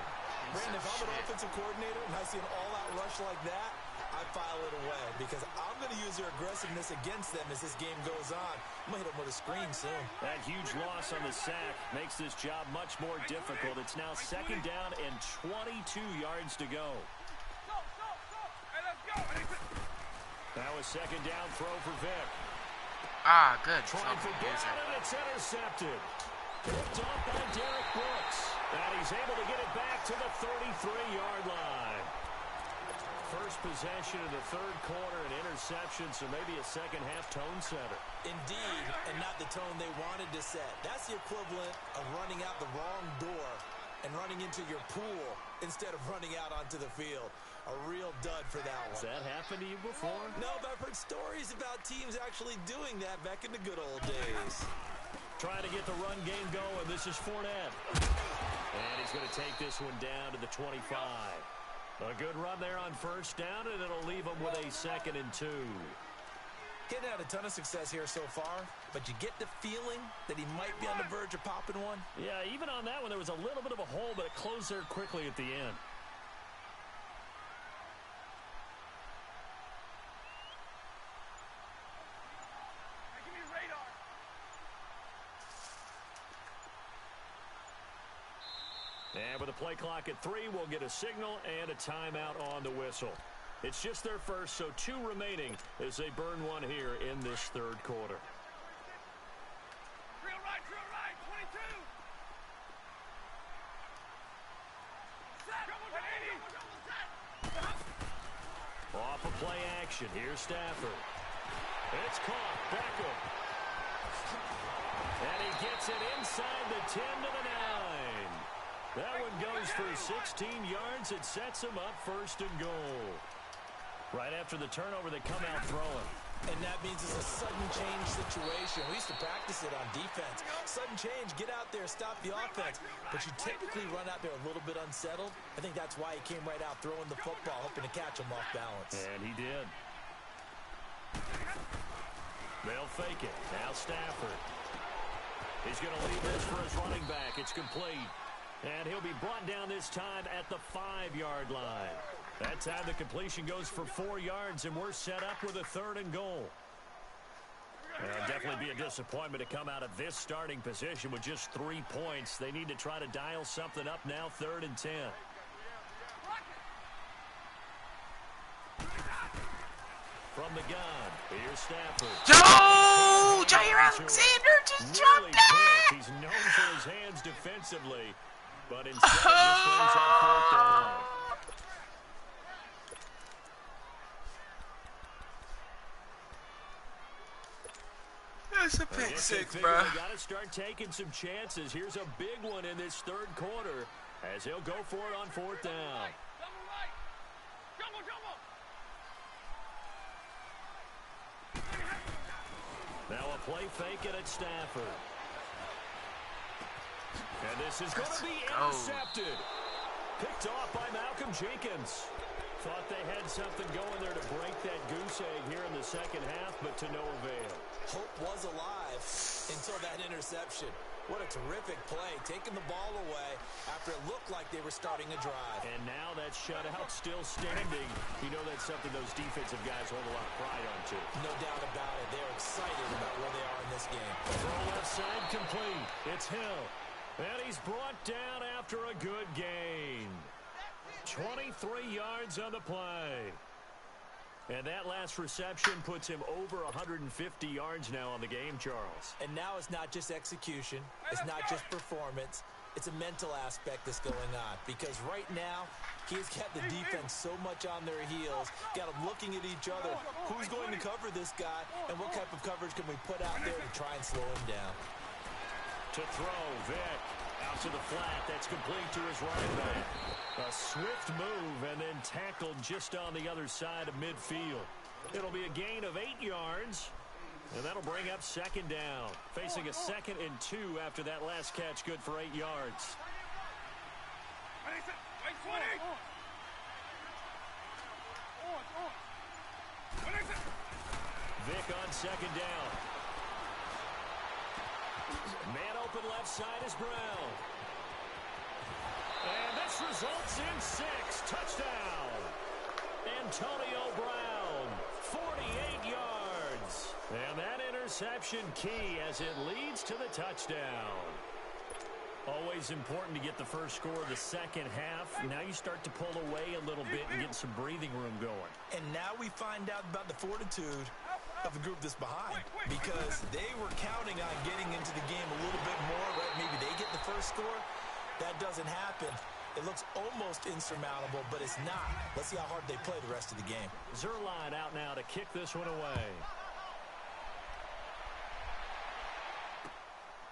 Brandon, if I'm an offensive coordinator and I see an all-out rush like that, I file it away because I'm going to use their aggressiveness against them as this game goes on. I'm going to hit them with a screen soon. That huge loss on the sack makes this job much more difficult. It's now second down and 22 yards to go. Hey, let's go. Now a second down throw for Vic. Ah, good. Trying for Brown, and it's intercepted. Picked off by Derek Brooks. And he's able to get it back to the 33-yard line. First possession of the third quarter, an interception, so maybe a second-half tone setter. Indeed, and not the tone they wanted to set. That's the equivalent of running out the wrong door and running into your pool instead of running out onto the field. A real dud for that one. Has that happened to you before? No, but I've heard stories about teams actually doing that back in the good old days. Trying to get the run game going. This is Fournette. And he's going to take this one down to the 25. A good run there on first down, and it'll leave him with a 2nd and 2. Getting had a ton of success here so far, but you get the feeling that he might be on the verge of popping one. Yeah, even on that one, there was a little bit of a hole, but it closed there quickly at the end. Give me radar. And with the play clock at 3, we'll get a signal and a timeout on the whistle. It's just their first, so 2 remaining as they burn one here in this third quarter. Drill right, 22. Set. Off of play action, here's Stafford. It's caught, Beckham. And he gets it inside the 10 to the 9. That one goes for 16 yards. It sets him up 1st and goal. Right after the turnover, they come out throwing. And that means it's a sudden change situation. We used to practice it on defense. Sudden change, get out there, stop the offense. But you typically run out there a little bit unsettled. I think that's why he came right out throwing the football, hoping to catch him off balance. And he did. They'll fake it. Now Stafford. He's going to leave this for his running back. It's complete. And he'll be brought down this time at the 5-yard line. That time the completion goes for 4 yards, and we're set up with a 3rd and goal. It'll definitely be a disappointment to come out of this starting position with just 3 points. They need to try to dial something up now, 3rd and 10. From the gun, here's Stafford. Yo! Jair Alexander just jumped that! He's known for his hands defensively, but instead just brings up 4th down. That's a pick 6, bro. They got to start taking some chances. Here's a big one in this third quarter as he'll go for it on 4th down. Double right. Jumbo. Now a play fake it at Stafford. And this is going to be intercepted. Picked off by Malcolm Jenkins. Thought they had something going there to break that goose egg here in the second half, but to no avail. Hope was alive until that interception. What a terrific play, taking the ball away after it looked like they were starting a drive. And now that shutout still standing. You know that's something those defensive guys hold a lot of pride on, too. No doubt about it. They're excited about where they are in this game. Throw left side complete. It's Hill. And he's brought down after a good gain. 23 yards on the play. And that last reception puts him over 150 yards now on the game, Charles. And now it's not just execution. It's not just performance. It's a mental aspect that's going on. Because right now, he's got the defense so much on their heels. Got them looking at each other. Who's going to cover this guy? And what type of coverage can we put out there to try and slow him down? To throw, Vic. Out to the flat. That's complete to his running back. A swift move and then tackled just on the other side of midfield. It'll be a gain of 8 yards. And that'll bring up 2nd down. Facing a 2nd and 2 after that last catch, good for 8 yards. Vic on 2nd down. Man open left side is Brown. And this results in 6. Touchdown. Antonio Brown, 48 yards. And that interception key as it leads to the touchdown. Always important to get the first score of the second half. Now you start to pull away a little bit and get some breathing room going. And now we find out about the fortitude of the group that's behind, because they were counting on getting into the game a little bit more, right? Maybe they get the first score. That doesn't happen. It looks almost insurmountable, but it's not. Let's see how hard they play the rest of the game. Zerline out now to kick this one away.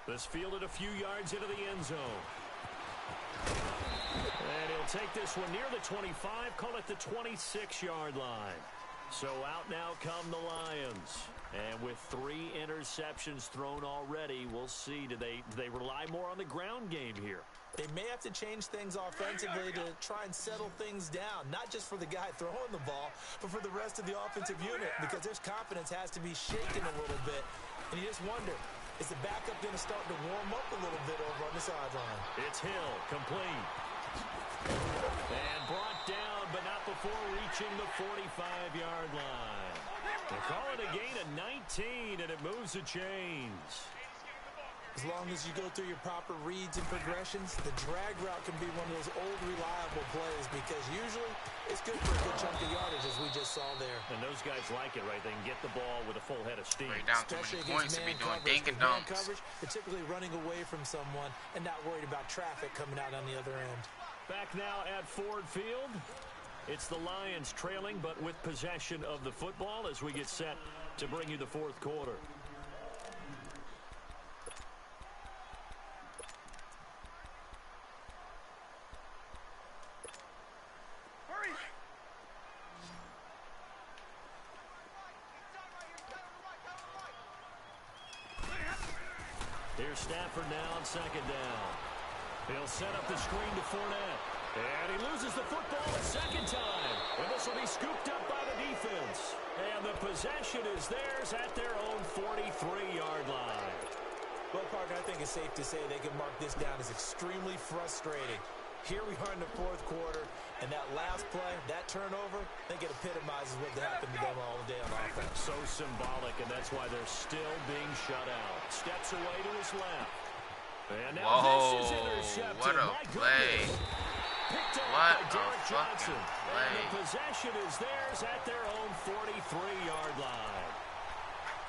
This fielded a few yards into the end zone. And he'll take this one near the 25, call it the 26-yard line. So out now come the Lions. And with 3 interceptions thrown already, we'll see. Do they rely more on the ground game here? They may have to change things offensively to try and settle things down, not just for the guy throwing the ball, but for the rest of the offensive unit, because their confidence has to be shaken a little bit. And you just wonder, is the backup going to start to warm up a little bit over on the sideline? It's Hill, complete. And brought down, but not before reaching the 45-yard line. They call it a gain of 19, and it moves the chains. As long as you go through your proper reads and progressions, the drag route can be one of those old reliable plays, because usually it's good for a good chunk of yardage, as we just saw there. And those guys like it, right? They can get the ball with a full head of steam. Break down too many points to be doing dink and dunks. Coverage, particularly running away from someone and not worried about traffic coming out on the other end. Back now at Ford Field. It's the Lions trailing, but with possession of the football as we get set to bring you the fourth quarter. Here's Stafford now on second down. He'll set up the screen to Fournette. And he loses the football a second time. And this will be scooped up by the defense. And the possession is theirs at their own 43-yard line. Well, partner, I think it's safe to say they can mark this down as extremely frustrating. Here we are in the fourth quarter, and that last play, that turnover, I think it epitomizes what happened to them all day on offense. So symbolic, and that's why they're still being shut out. Steps away to his left. And now this is intercepted. What a play. Picked up What by Derek a Johnson. fucking play. And the possession is theirs at their own 43-yard line.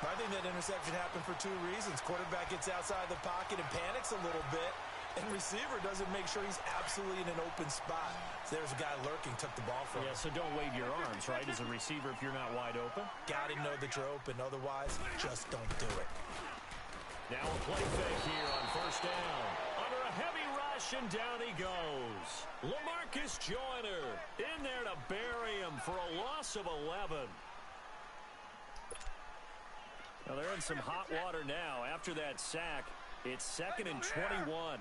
I think that interception happened for 2 reasons. Quarterback gets outside the pocket and panics a little bit, and receiver doesn't make sure he's absolutely in an open spot. So there's a guy lurking, took the ball from him. Yeah, so don't wave your arms, right, as a receiver if you're not wide open. Got to know that you're open. Otherwise, just don't do it. Now a play fake here on first down. Under a heavy rush, and down he goes. LaMarcus Joyner in there to bury him for a loss of 11. Now they're in some hot water now. After that sack, it's 2nd and 21.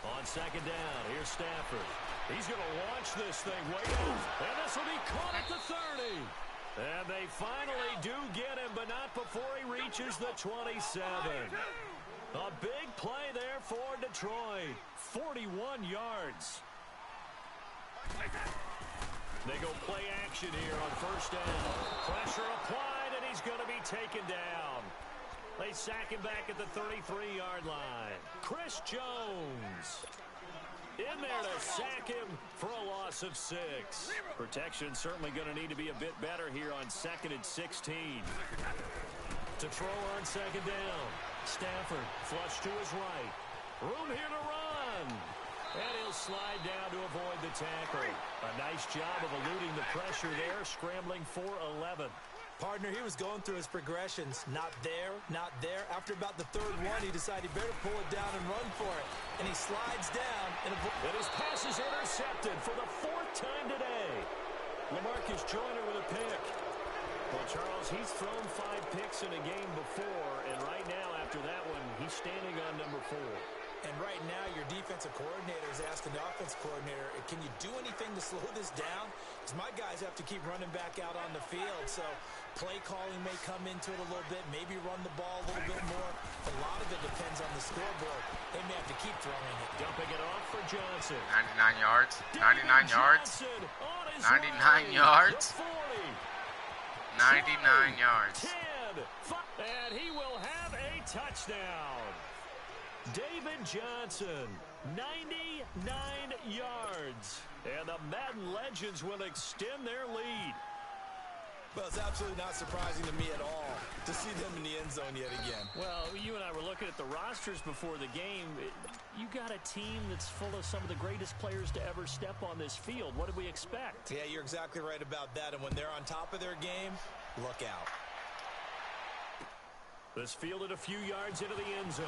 On second down, here's Stafford. He's going to launch this thing way out. And this will be caught at the 30. And they finally do get him, but not before he reaches the 27. A big play there for Detroit. 41 yards. They go play action here on first down. Pressure applied, and he's going to be taken down. They sack him back at the 33-yard line. Chris Jones in there to sack him for a loss of 6. Protection certainly going to need to be a bit better here on 2nd and 16. To throw on second down. Stafford flush to his right. Room here to run. And he'll slide down to avoid the tackle. A nice job of eluding the pressure there, scrambling for 11. Partner, he was going through his progressions. Not there, not there. After about the 3rd one, he decided he better pull it down and run for it. And he slides down. And his pass is intercepted for the 4th time today. LaMarcus Joyner with a pick. Well, Charles, he's thrown 5 picks in a game before, and right now, after that one, he's standing on number 4. And right now, your defensive coordinator is asking the offensive coordinator, can you do anything to slow this down? Because my guys have to keep running back out on the field. So play calling may come into it a little bit, maybe run the ball a little bit more. A lot of it depends on the scoreboard. They may have to keep throwing it. Dumping it off for Johnson. 99 yards. 99 yards. 99 yards. 99 yards. 10, and he will have a touchdown. David Johnson, 99 yards. And the Madden Legends will extend their lead. Well, it's absolutely not surprising to me at all to see them in the end zone yet again. Well, you and I were looking at the rosters before the game. You got a team that's full of some of the greatest players to ever step on this field. What did we expect? Yeah, you're exactly right about that. And when they're on top of their game, look out. This fielded a few yards into the end zone.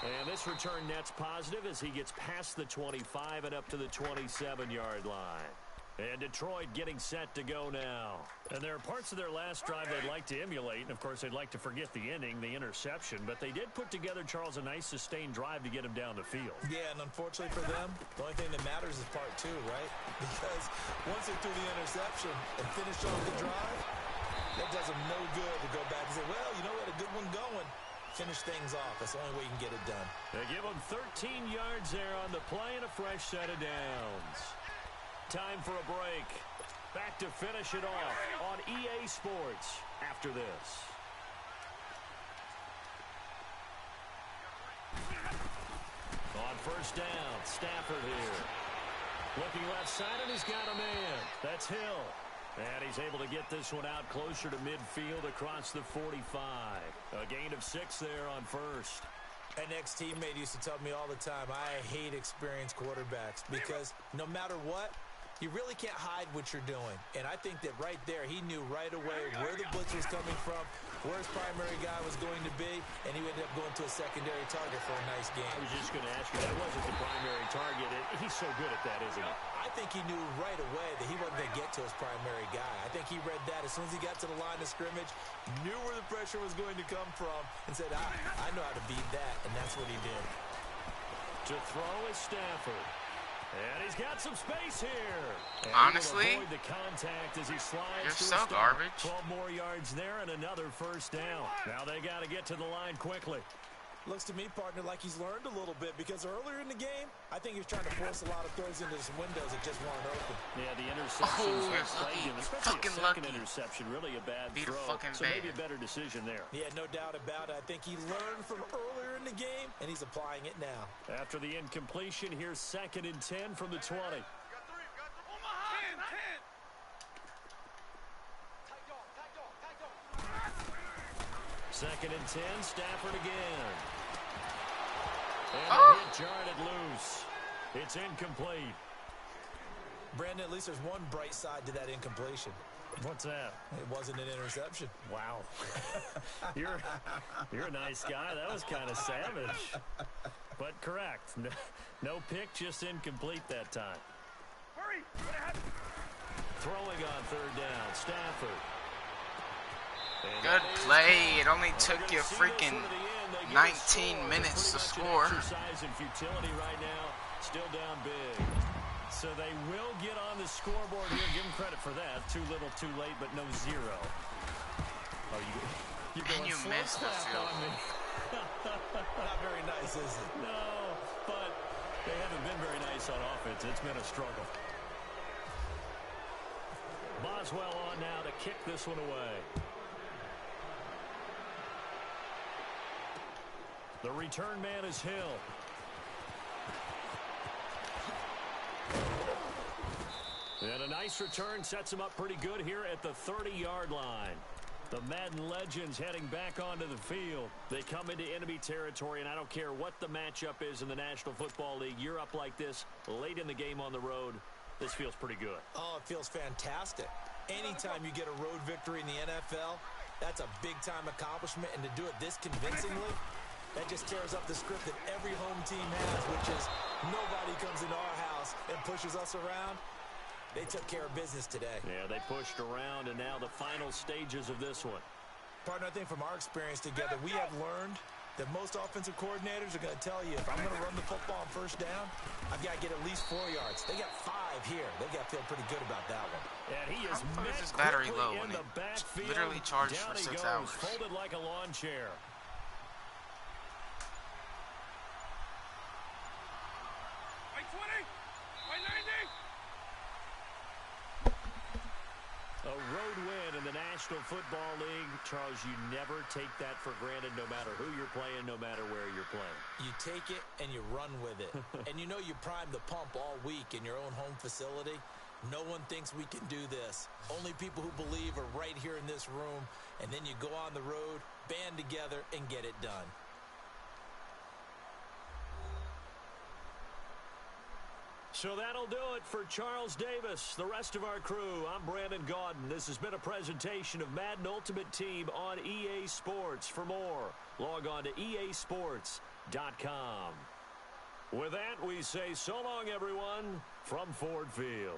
And this return net's positive as he gets past the 25 and up to the 27-yard line. And Detroit getting set to go now. And there are parts of their last drive they'd like to emulate. And, of course, they'd like to forget the ending, the interception. But they did put together, Charles, a nice sustained drive to get him down the field. Yeah, and unfortunately for them, the only thing that matters is part two, right? Because once they threw the interception and finished off the drive, that does them no good to go back and say, well, you know what, a good one going. Finish things off. That's the only way you can get it done. They give them 13 yards there on the play and a fresh set of downs. Time for a break. Back to finish it off on EA Sports after this. On first down, Stafford here. Looking left side, and he's got a man. That's Hill. And he's able to get this one out closer to midfield across the 45. A gain of 6 there on first. An ex-teammate used to tell me all the time, I hate experienced quarterbacks because no matter what, you really can't hide what you're doing. And I think that right there, he knew right away where the blitz was coming from, where his primary guy was going to be, and he ended up going to a secondary target for a nice game. I was just going to ask you, that wasn't the primary target. He's so good at that, isn't he? I think he knew right away that he wasn't going to get to his primary guy. I think he read that as soon as he got to the line of scrimmage, knew where the pressure was going to come from, and said, I know how to beat that, and that's what he did. To throw is Stafford. And he's got some space here. And honestly, the contact as he slides you're to so garbage. 12 more yards there and another first down. Now they got to get to the line quickly. Looks to me, partner, like he's learned a little bit because earlier in the game, I think he was trying to force a lot of throws into some windows that just weren't open. Yeah, the interceptions plagued him, especially fucking a second lucky. interception, really a bad Be throw. the fucking So maybe a better decision there. Yeah, no doubt about it. I think he learned from earlier in the game, and he's applying it now. After the incompletion, here's 2nd and 10 from the 20. Got 3. Omaha, 10. Second and 10, Stafford again. And Oh. the hit jarred loose. It's incomplete. Brandon, at least there's one bright side to that incompletion. What's that? It wasn't an interception. Wow. You're a nice guy. That was kind of savage. But correct. No pick, just incomplete that time. Hurry. What happened? Throwing on 3rd down, Stafford. And Good that is play. It only We're took gonna you see this freaking one to the end. They get a 19 score. minutes Pretty to much score. An exercise in futility right now. Still down big. So they will get on the scoreboard here. Give them credit for that. Too little, too late, but no 0. Oh, you're going you slow missed the clap field. on me. Not very nice, is it? No, but they haven't been very nice on offense. It's been a struggle. Boswell on now to kick this one away. The return man is Hill. And a nice return sets him up pretty good here at the 30-yard line. The Madden Legends heading back onto the field. They come into enemy territory, and I don't care what the matchup is in the National Football League. You're up like this late in the game on the road. This feels pretty good. Oh, it feels fantastic. Anytime you get a road victory in the NFL, that's a big-time accomplishment, and to do it this convincingly, that just tears up the script that every home team has, which is nobody comes into our house and pushes us around. They took care of business today. Yeah, they pushed around, and now the final stages of this one. Partner, I think from our experience together, we have learned that most offensive coordinators are going to tell you, if I'm going to run the football on first down, I've got to get at least 4 yards. They got 5 here. They got to feel pretty good about that one. And he is How met is this battery quickly low in when the it backfield. literally charged Down for he 6 goes, hours? folded like a lawn chair. White 20, white 90. A road win in the National Football League. Charles, you never take that for granted, no matter who you're playing, no matter where you're playing. You take it and you run with it. And you know you prime the pump all week in your own home facility. No one thinks we can do this. Only people who believe are right here in this room. And then you go on the road, band together, and get it done. So that'll do it for Charles Davis, the rest of our crew. I'm Brandon Gaudin. This has been a presentation of Madden Ultimate Team on EA Sports. For more, log on to easports.com. With that, we say so long, everyone, from Ford Field.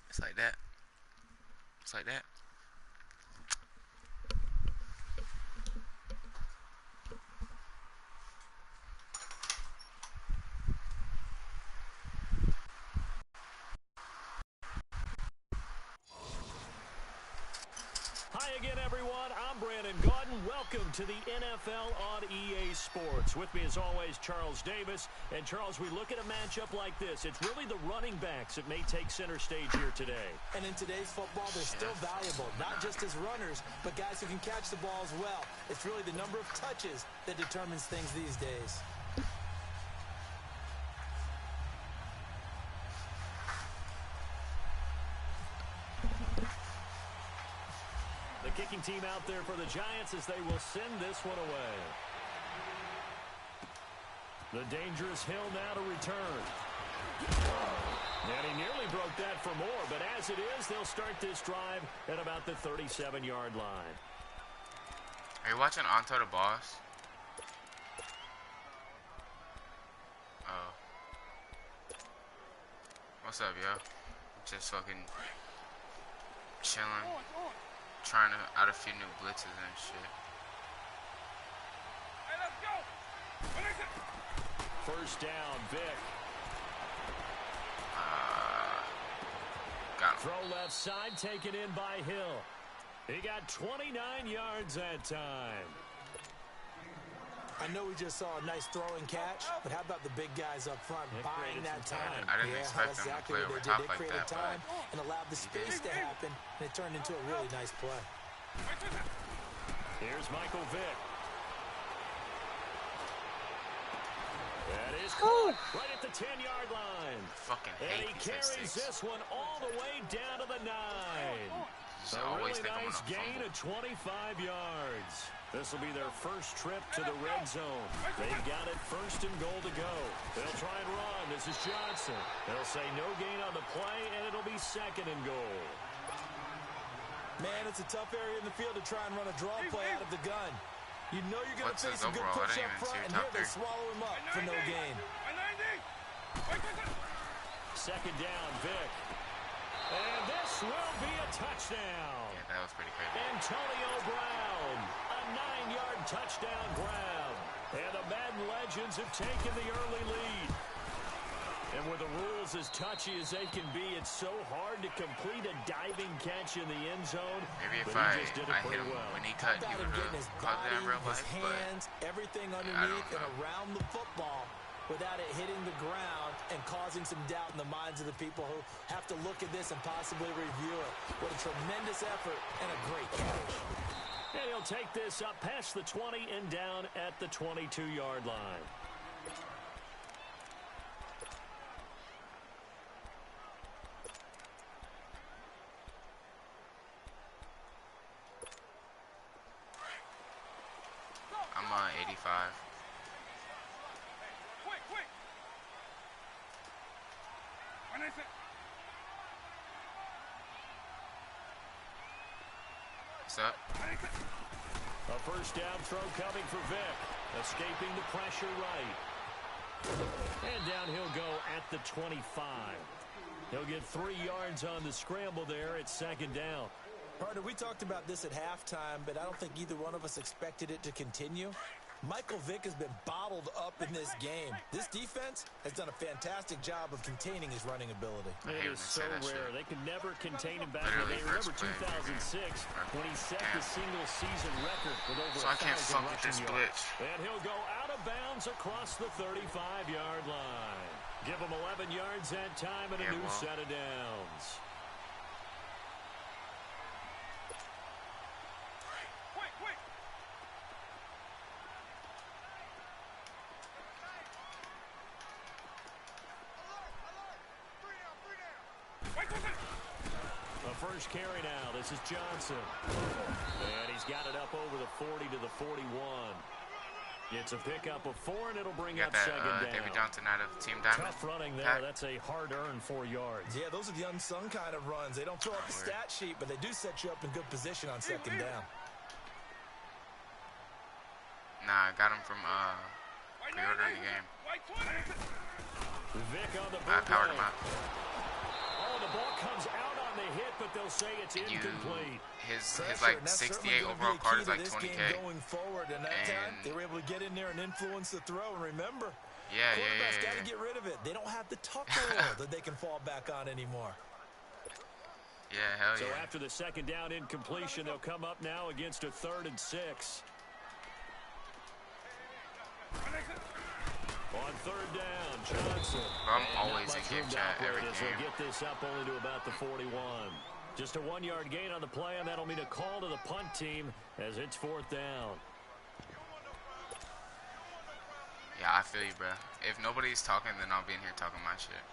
It's like that. It's like that. Hi again, everyone. I'm Brandon Gaudin. Welcome to the NFL on EA Sports. With me, as always, Charles Davis. And, Charles, we look at a matchup like this. It's really the running backs that may take center stage here today. And in today's football, they're still valuable, not just as runners, but guys who can catch the ball as well. It's really the number of touches that determines things these days. The kicking team out there for the Giants as they will send this one away. The dangerous Hill now to return. And he nearly broke that for more, but as it is, they'll start this drive at about the 37-yard line. Are you watching Onto the Boss? Oh. What's up, yo? Just fucking chilling. Trying out a few new blitzes and shit. Hey, let's go. What is it? First down, Vic. Got him. Throw left side, taken in by Hill. He got 29 yards that time. I know we just saw a nice throw and catch, but how about the big guys up front buying that time? I didn't expect them to play over top like that. They created time and allowed the space to happen, and it turned into a really nice play. Here's Michael Vick. That is caught right at the 10-yard line. Fucking And hate he these carries mistakes. this one all the way down to the 9. Just A always really think I'm nice gonna gain fumble. of 25 yards. This will be their first trip to the red zone. They've got it first and goal to go. They'll try and run. This is Johnson. They'll say no gain on the play, and it'll be second and goal. Man, it's a tough area in the field to try and run a draw play out of the gun. You know you're going to What's face his a good overall? I push didn't up even see front, your and top here they three. swallow him up for no gain. Second down, Vic. And this will be a touchdown. Yeah, that was pretty crazy. Antonio Brown, a 9-yard touchdown grab. And the Madden Legends have taken the early lead. And with the rules as touchy as they can be, it's so hard to complete a diving catch in the end zone. Maybe if but I he just did it hit pretty him well. when he cut, he would have caught that in real life. His hands, everything underneath and around the football without it hitting the ground and causing some doubt in the minds of the people who have to look at this and possibly review it. What a tremendous effort and a great catch. And he'll take this up past the 20 and down at the 22-yard line. I'm 85. What's up? A first down throw coming for Vic. Escaping the pressure right. And down he'll go at the 25. He'll get 3 yards on the scramble there at second down. Partner, we talked about this at halftime, but I don't think either one of us expected it to continue. Michael Vick has been bottled up in this game. This defense has done a fantastic job of containing his running ability. It is so rare. They can never contain him back in the day. Remember 2006 when he set the single-season record with over 1,000 so I can't fuck with this blitz. And he'll go out of bounds across the 35-yard line. Give him 11 yards that time and a new set of downs. First carry now. This is Johnson. And he's got it up over the 40 to the 41. It's a pickup of 4, and it'll bring up second down. David Johnson out of Team Diamond. Tough running there. That's a hard-earned 4 yards. Yeah, those are the unsung kind of runs. They don't fill up the stat sheet, but they do set you up in good position on second down. Nah, I got him from pre-ordering the game. Vic on the I powered him up. Oh, the ball comes out on the hit, but they'll say it's incomplete. His like 68 overall card is like 20K. Going forward, and that time they were able to get in there and influence the throw. And remember, quarterbacks got to get rid of it. They don't have the tucker that they can fall back on anymore. Yeah, hell yeah. So after the second down incompletion, they'll come up now against a 3rd and 6. On 3rd down, Johnson. I'm always in game chat every game. They'll get this up only to about the 41. Just a 1-yard gain on the play, and that'll mean a call to the punt team as it's 4th down. Yeah, I feel you, bro. If nobody's talking, then I'll be in here talking my shit.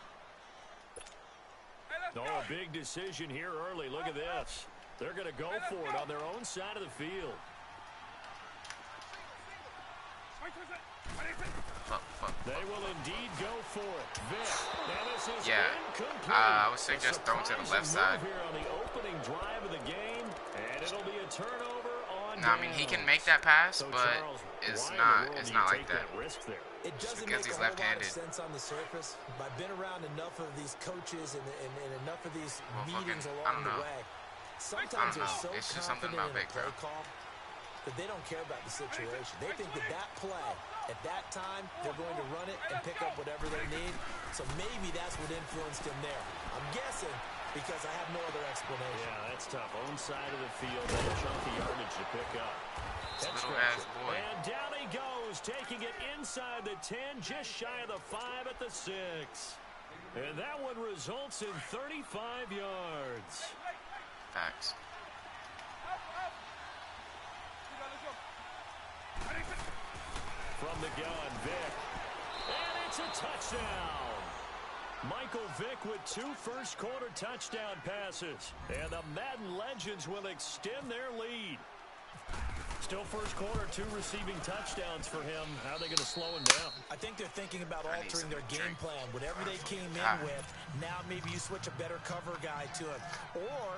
Oh, a big decision here early. Look at this. They're going to go for it on their own side of the field. Fuck. They will indeed go for it. Vic. Yeah, I would suggest throwing to the left side. Here on the opening drive of the game, and it'll be a turnover on I mean, he can make that pass, but it's not like that. It doesn't because make he's a whole lot of left-handed. sense on the surface. I've been around enough of these coaches and enough of these meetings along the way. Sometimes they're so confident in a play call that they don't care about the situation. They think that play, at that time, they're going to run it and pick up whatever they need. So maybe that's what influenced him there. I'm guessing because I have no other explanation. Yeah, that's tough. Own side of the field, that chunky yardage to pick up. Little-ass boy. And down he goes, taking it inside the 10, just shy of the 5 at the 6. And that one results in 35 yards. Facts. From the gun, Vic. And it's a touchdown. Michael Vick with 2 first-quarter touchdown passes. And the Madden legends will extend their lead. Still first quarter, 2 receiving touchdowns for him. How are they going to slow him down? I think they're thinking about altering their game plan. Whatever they came in with, now maybe you switch a better cover guy to him. Or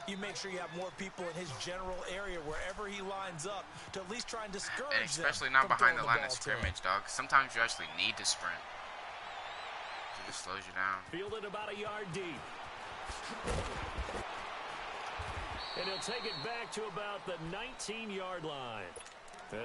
you make sure you have more people in his general area wherever he lines up to at least try and discourage them. And especially not behind the line of scrimmage, dog. Sometimes you actually need to sprint. It just slows you down. Fielded about a yard deep. And he'll take it back to about the 19-yard line.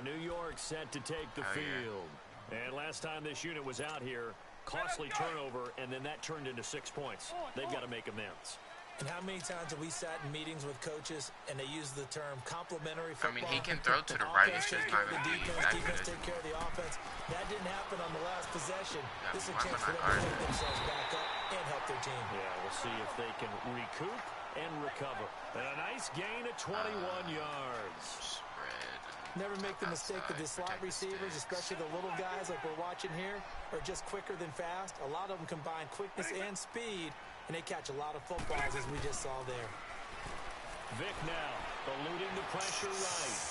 New York set to take the field. And last time this unit was out here, Costly turnover, and then that turned into 6 points. They've got to make amends. And how many times have we sat in meetings with coaches and they use the term complementary football? I mean, he can throw to the right. It's just not going to be that defense good. take care of the offense. That didn't happen on the last possession. Yeah, This is a chance for them to pick themselves back up and help their team. Yeah, we'll see if they can recoup and recover. And a nice gain of 21 yards. Never make the mistake that the slot receivers, especially the little guys like we're watching here, are just quicker than fast. A lot of them combine quickness and speed, and they catch a lot of footballs, as we just saw there. Vic now, eluding the pressure right.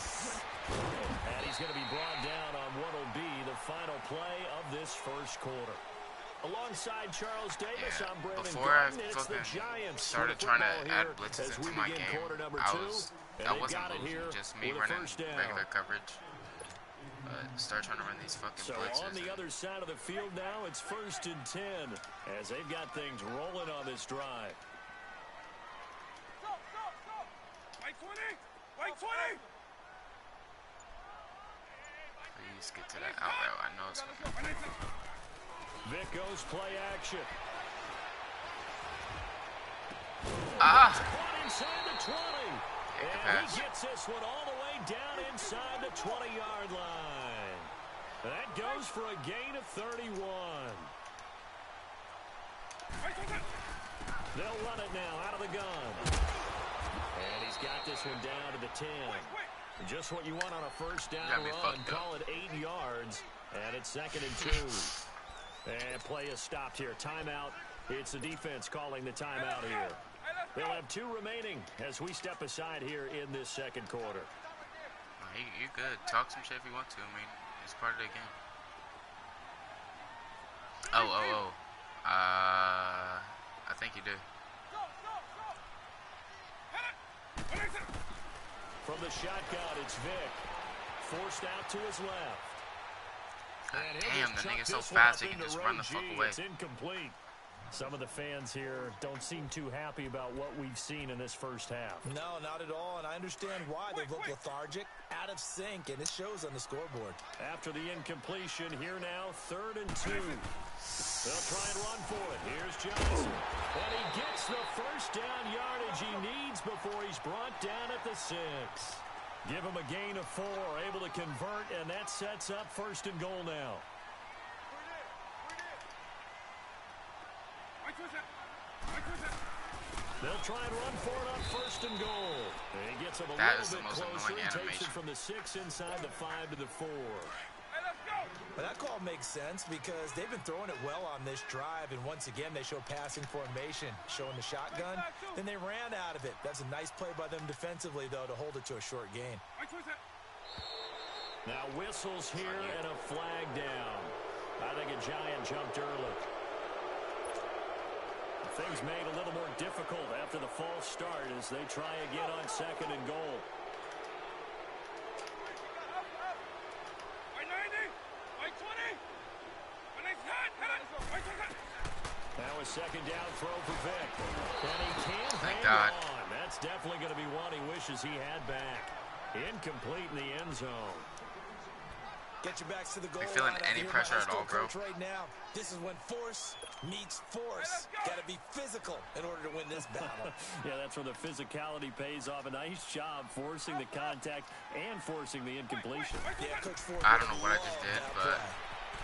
And he's going to be brought down on what will be the final play of this first quarter. Alongside Charles Davis, I'm Brandon Before I Gordon. It's the Giants started trying to add blitzes into my game, that wasn't losing, just me running regular coverage. But start trying to run these fucking blitzes. So on the other side of the field now, it's 1st and 10 as they've got things rolling on this drive. White 20! White 20! Please get to that out route. I know it's going to be. Vic goes play action. Ah! Inside the 20. And he gets this one all the way down inside the 20-yard line. That goes for a gain of 31. They'll run it now out of the gun. And he's got this one down to the 10. Just what you want on a first down run. Call it 8 yards. And it's 2nd and 2. And play is stopped here. Timeout. It's the defense calling the timeout here. They'll have 2 remaining as we step aside here in this second quarter. You good. Talk some shit if you want to. I mean, it's part of the game. I think you do. From the shotgun, it's Vic. Forced out to his left. Damn, the nigga's so fast he can just run the fuck away. It's incomplete. Some of the fans here don't seem too happy about what we've seen in this first half. No, not at all, and I understand why. They look lethargic, out of sync, and it shows on the scoreboard. After the incompletion, here now, 3rd and 2. They'll try and run for it. Here's Johnson. And he gets the first down yardage he needs before he's brought down at the 6. Give him a gain of 4, able to convert, and that sets up 1st and goal now. They'll try and run for it on 1st and goal. And he gets him a little bit closer. He takes it from the 6 inside the 5 to the 4. Well, that call makes sense because they've been throwing it well on this drive, and once again they show passing formation, showing the shotgun. Then they ran out of it. That's a nice play by them defensively, though, to hold it to a short gain. Now whistles here and a flag down. I think a Giant jumped early. Things made a little more difficult after the false start as they try again on 2nd and goal. Now a 2nd down throw for Vic. And he can't hang on. That's definitely going to be one he wishes he had back. Incomplete in the end zone. Get your backs to the goal. You feeling any pressure at all, bro? Right now, this is when force meets force. Got to be physical in order to win this battle. Yeah, that's where the physicality pays off. A nice job forcing the contact and forcing the incompletion. Yeah, Coach Ford. I don't know what I just did, but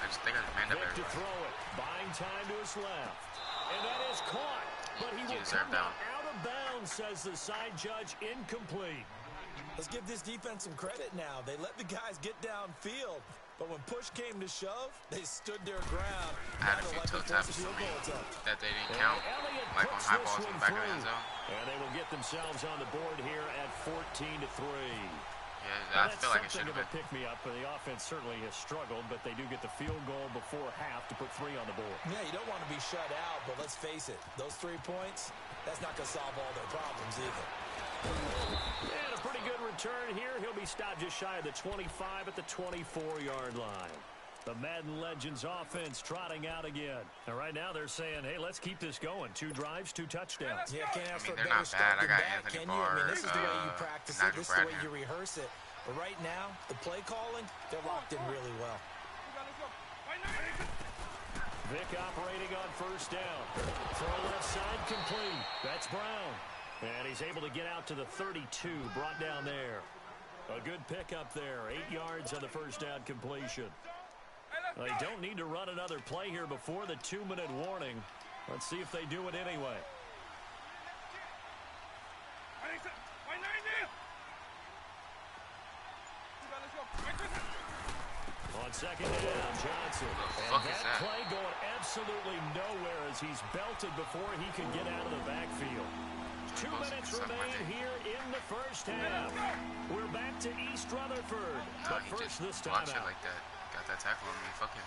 I just think I manned up to throw it, buying time to his left, and that is caught. But he will come out of bounds, says the side judge. Incomplete. Let's give this defense some credit now. They let the guys get downfield, but when push came to shove, they stood their ground. I had a few toe taps for me that they didn't count, like on high balls in the back of the end zone. And they will get themselves on the board here at 14-3. Yeah, I feel like it should have been. Pick-me-up, but the offense certainly has struggled, but they do get the field goal before half to put 3 on the board. Yeah, you don't want to be shut out, but let's face it, those 3 points, that's not going to solve all their problems either. And a pretty good return here. He'll be stopped just shy of the 25 at the 24-yard line. The Madden Legends offense trotting out again. And right now they're saying, hey, let's keep this going. 2 drives, 2 touchdowns. Yeah, can't ask for a they're better not start bad. I than got that, Anthony can you? I mean, this is the way you practice it. This is the way you rehearse it. But right now, the play calling, they're locked in really well. Vic operating on first down. Throw left side complete. That's Brown. And he's able to get out to the 32, brought down there. A good pickup there. 8 yards on the first down completion. They don't need to run another play here before the 2-minute warning. Let's see if they do it anyway. On second down, Johnson. And that play going absolutely nowhere as he's belted before he can get out of the backfield. 2 minutes remain here in the first half. We're back to East Rutherford. But first this time out. Like that. Got that tackle on me. Fuck him.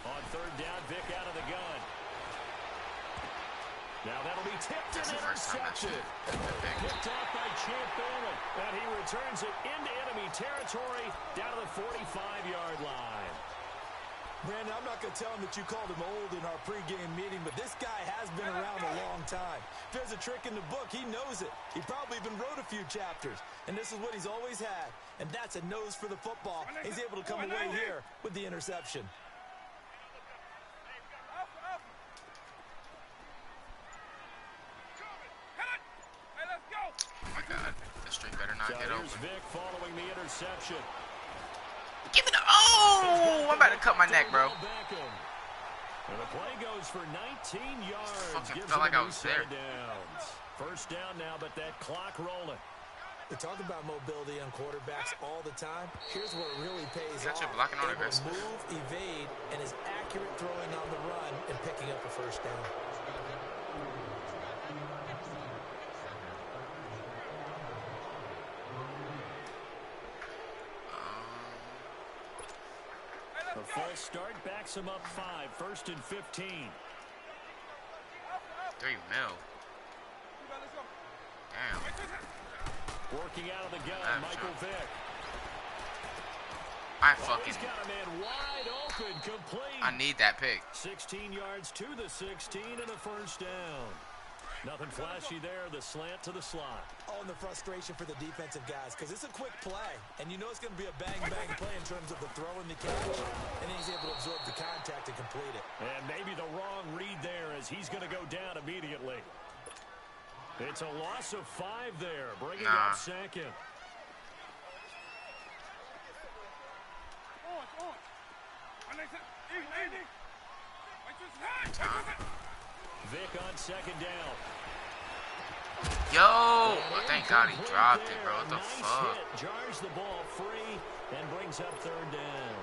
On third down, Vic out of the gun. Now that'll be tipped and intercepted. Picked off by Champ Bailey. And he returns it into enemy territory down to the 45-yard line. Brandon, I'm not going to tell him that you called him old in our pregame meeting, but this guy has been around a long time. If there's a trick in the book, he knows it. He probably even wrote a few chapters. And this is what he's always had. And that's a nose for the football. He's able to come away here with the interception. Here's Vic following the interception. Give me the... Oh! I'm about to cut my neck, bro. And the play goes for 19 yards. Fucking felt like I was there. First down now, but that clock rolling. We talk about mobility on quarterbacks all the time. Here's where it really pays off. Blocking on aggressive. Move, evade, and is accurate throwing on the run and picking up a first down. A false start backs him up 5. First and 15. 3 mil. Damn. Working out of the gun, Michael Vick. He's got a man wide open, complete. I need that pick. 16 yards to the 16 and a first down. Nothing flashy there, the slant to the slot. Oh, and the frustration for the defensive guys, because it's a quick play, and you know it's going to be a bang-bang play in terms of the throw and the catch, and then he's able to absorb the contact and complete it. And maybe the wrong read there as he's going to go down immediately. It's a loss of 5 there, bringing up second. Vic on second down. Yo! Thank God he dropped it, bro. What the fuck? Jars the ball free and brings up third down.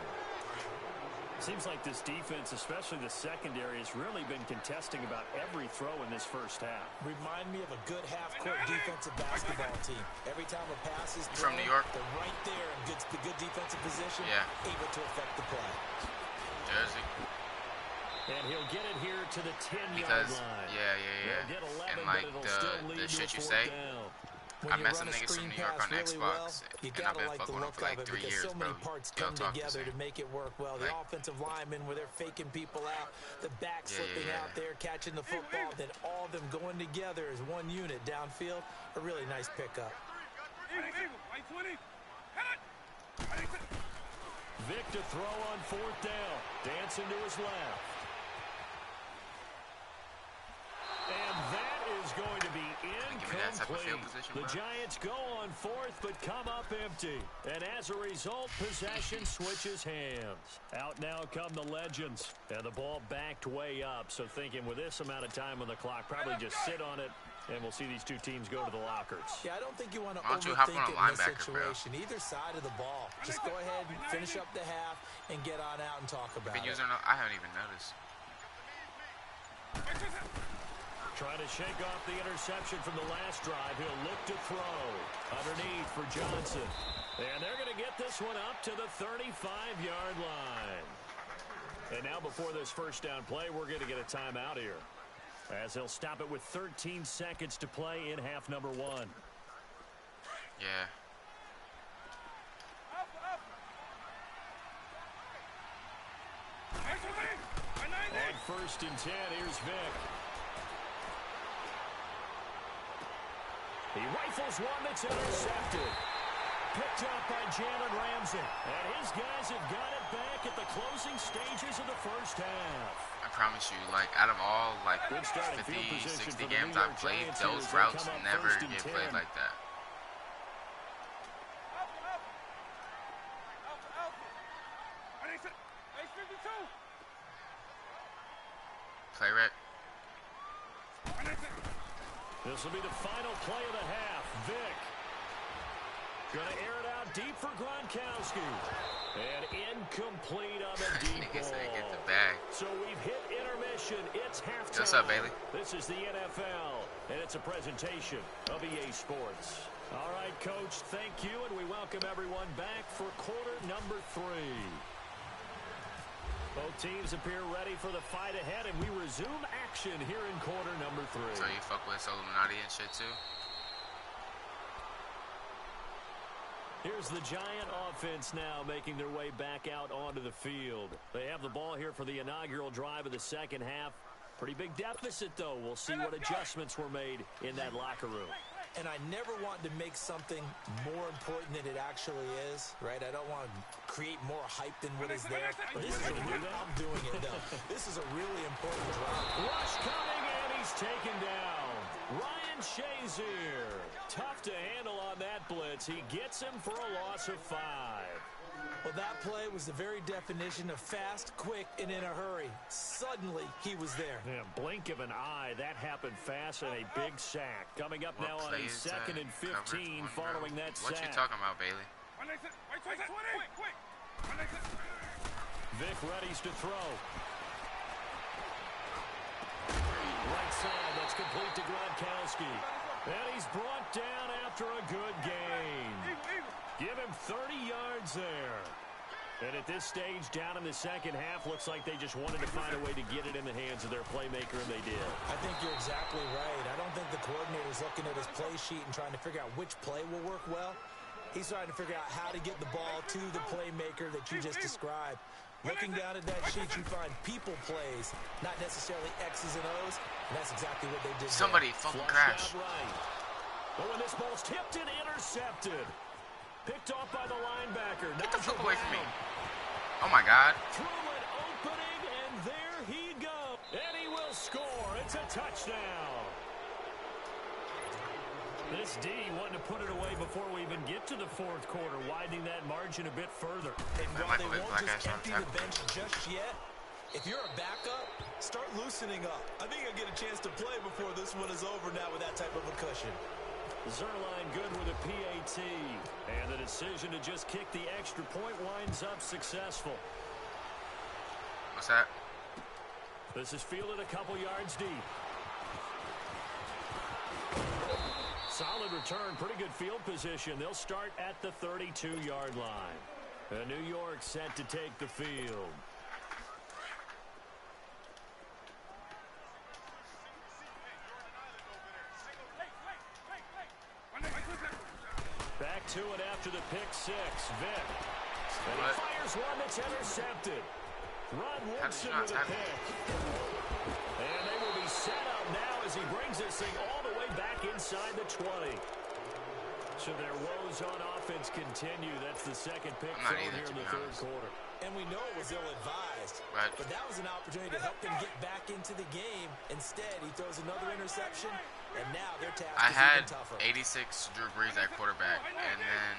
Seems like this defense, especially the secondary, has really been contesting about every throw in this first half. Remind me of a good half-court defensive basketball team. Every time a pass is thrown, from New York, they're right there in good defensive position, able to affect the play. Jersey. And he'll get it here to the 10-yard line. Yeah. And like the shit you say, I met some niggas from New York on Xbox, and I've been fucking with them for like 3 years, so many parts come together to make it work well. The offensive linemen, where they're faking people out, the back slipping out there, catching the football, then all of them going together as one unit downfield. A really nice pickup. Vic to throw on fourth down. Dancing to his left. And that is going to be incomplete. The Giants go on fourth, but come up empty. And as a result, possession switches hands. Out now come the Legends. And the ball backed way up. So thinking with this amount of time on the clock, probably just sit on it. And we'll see these two teams go to the lockers. Yeah, I don't think you want to overthink it in this situation. Bro. Either side of the ball. Just go ahead and finish up the half and get on out and talk about it. I haven't even noticed. Trying to shake off the interception from the last drive. He'll look to throw. Underneath for Johnson. And they're going to get this one up to the 35-yard line. And now before this first down play, we're going to get a timeout here, as he'll stop it with 13 seconds to play in half number 1. Yeah. On first and 10, here's Vic. He rifles one that's intercepted. Picked up by Jalen Ramsey. And his guys have got it back at the closing stages of the first half. I promise you, like, out of all, like, 50, 60 games I've played, those routes never get played like that. Play rec. This will be the final play of the half. Vic. Gonna air it out deep for Gronkowski. And incomplete on the deep ball. Get the bag. So we've hit intermission. It's halftime. What's up, Bailey? This is the NFL, and it's a presentation of EA Sports. All right, Coach, thank you, and we welcome everyone back for quarter number 3. Both teams appear ready for the fight ahead, and we resume action here in quarter number 3. So you fuck with Illuminati and shit, too? Here's the Giant offense now making their way back out onto the field. They have the ball here for the inaugural drive of the second half. Pretty big deficit, though. We'll see what adjustments were made in that locker room. And I never want to make something more important than it actually is, right? I don't want to create more hype than what is there. But this is I'm doing it, though. This is a really important drive. Rush coming, and he's taken down. Ryan Shazier. Tough to handle on that blitz. He gets him for a loss of 5. Well, that play was the very definition of fast, quick, and in a hurry. Suddenly, he was there. Yeah, blink of an eye. That happened fast and a big sack. Coming up now on a 2nd and 15 following that sack. What you talking about, Bailey? Vic readies to throw. Right side, that's complete to Gronkowski. And he's brought down after a good gain. Give him 30 yards there. And at this stage, down in the second half, looks like they just wanted to find a way to get it in the hands of their playmaker, and they did. I think you're exactly right. I don't think the coordinator's looking at his play sheet and trying to figure out which play will work well. He's trying to figure out how to get the ball to the playmaker that you just described. Looking down at that sheet, you find people plays, not necessarily X's and O's, and that's exactly what they did. Somebody fucking crash. Right. But when this ball's tipped and intercepted. Picked off by the linebacker. Get the fuck away from me. Oh, my God. Through an opening, and there he goes. And he will score. It's a touchdown. This D wanted to put it away before we even get to the fourth quarter, widening that margin a bit further. And while they won't just empty the bench just yet, if you're a backup, start loosening up. I think I'll get a chance to play before this one is over now with that type of a cushion. Zerline good with a PAT. And the decision to just kick the extra point winds up successful. What's that? This is fielded a couple yards deep. Solid return, pretty good field position. They'll start at the 32-yard line. New York set to take the field. Back to it after the pick 6. Vic. And he fires one that's intercepted. Rod Woodson with a pick. And they will be set up now as he brings this thing all the way back inside the 20. So their woes on offense continue. That's the second pick thrown here in the third quarter. And we know it was ill-advised. Right. But that was an opportunity to help them get back into the game. Instead, he throws another interception, and now their task is even tougher. I had 86 Drew Brees at quarterback, and then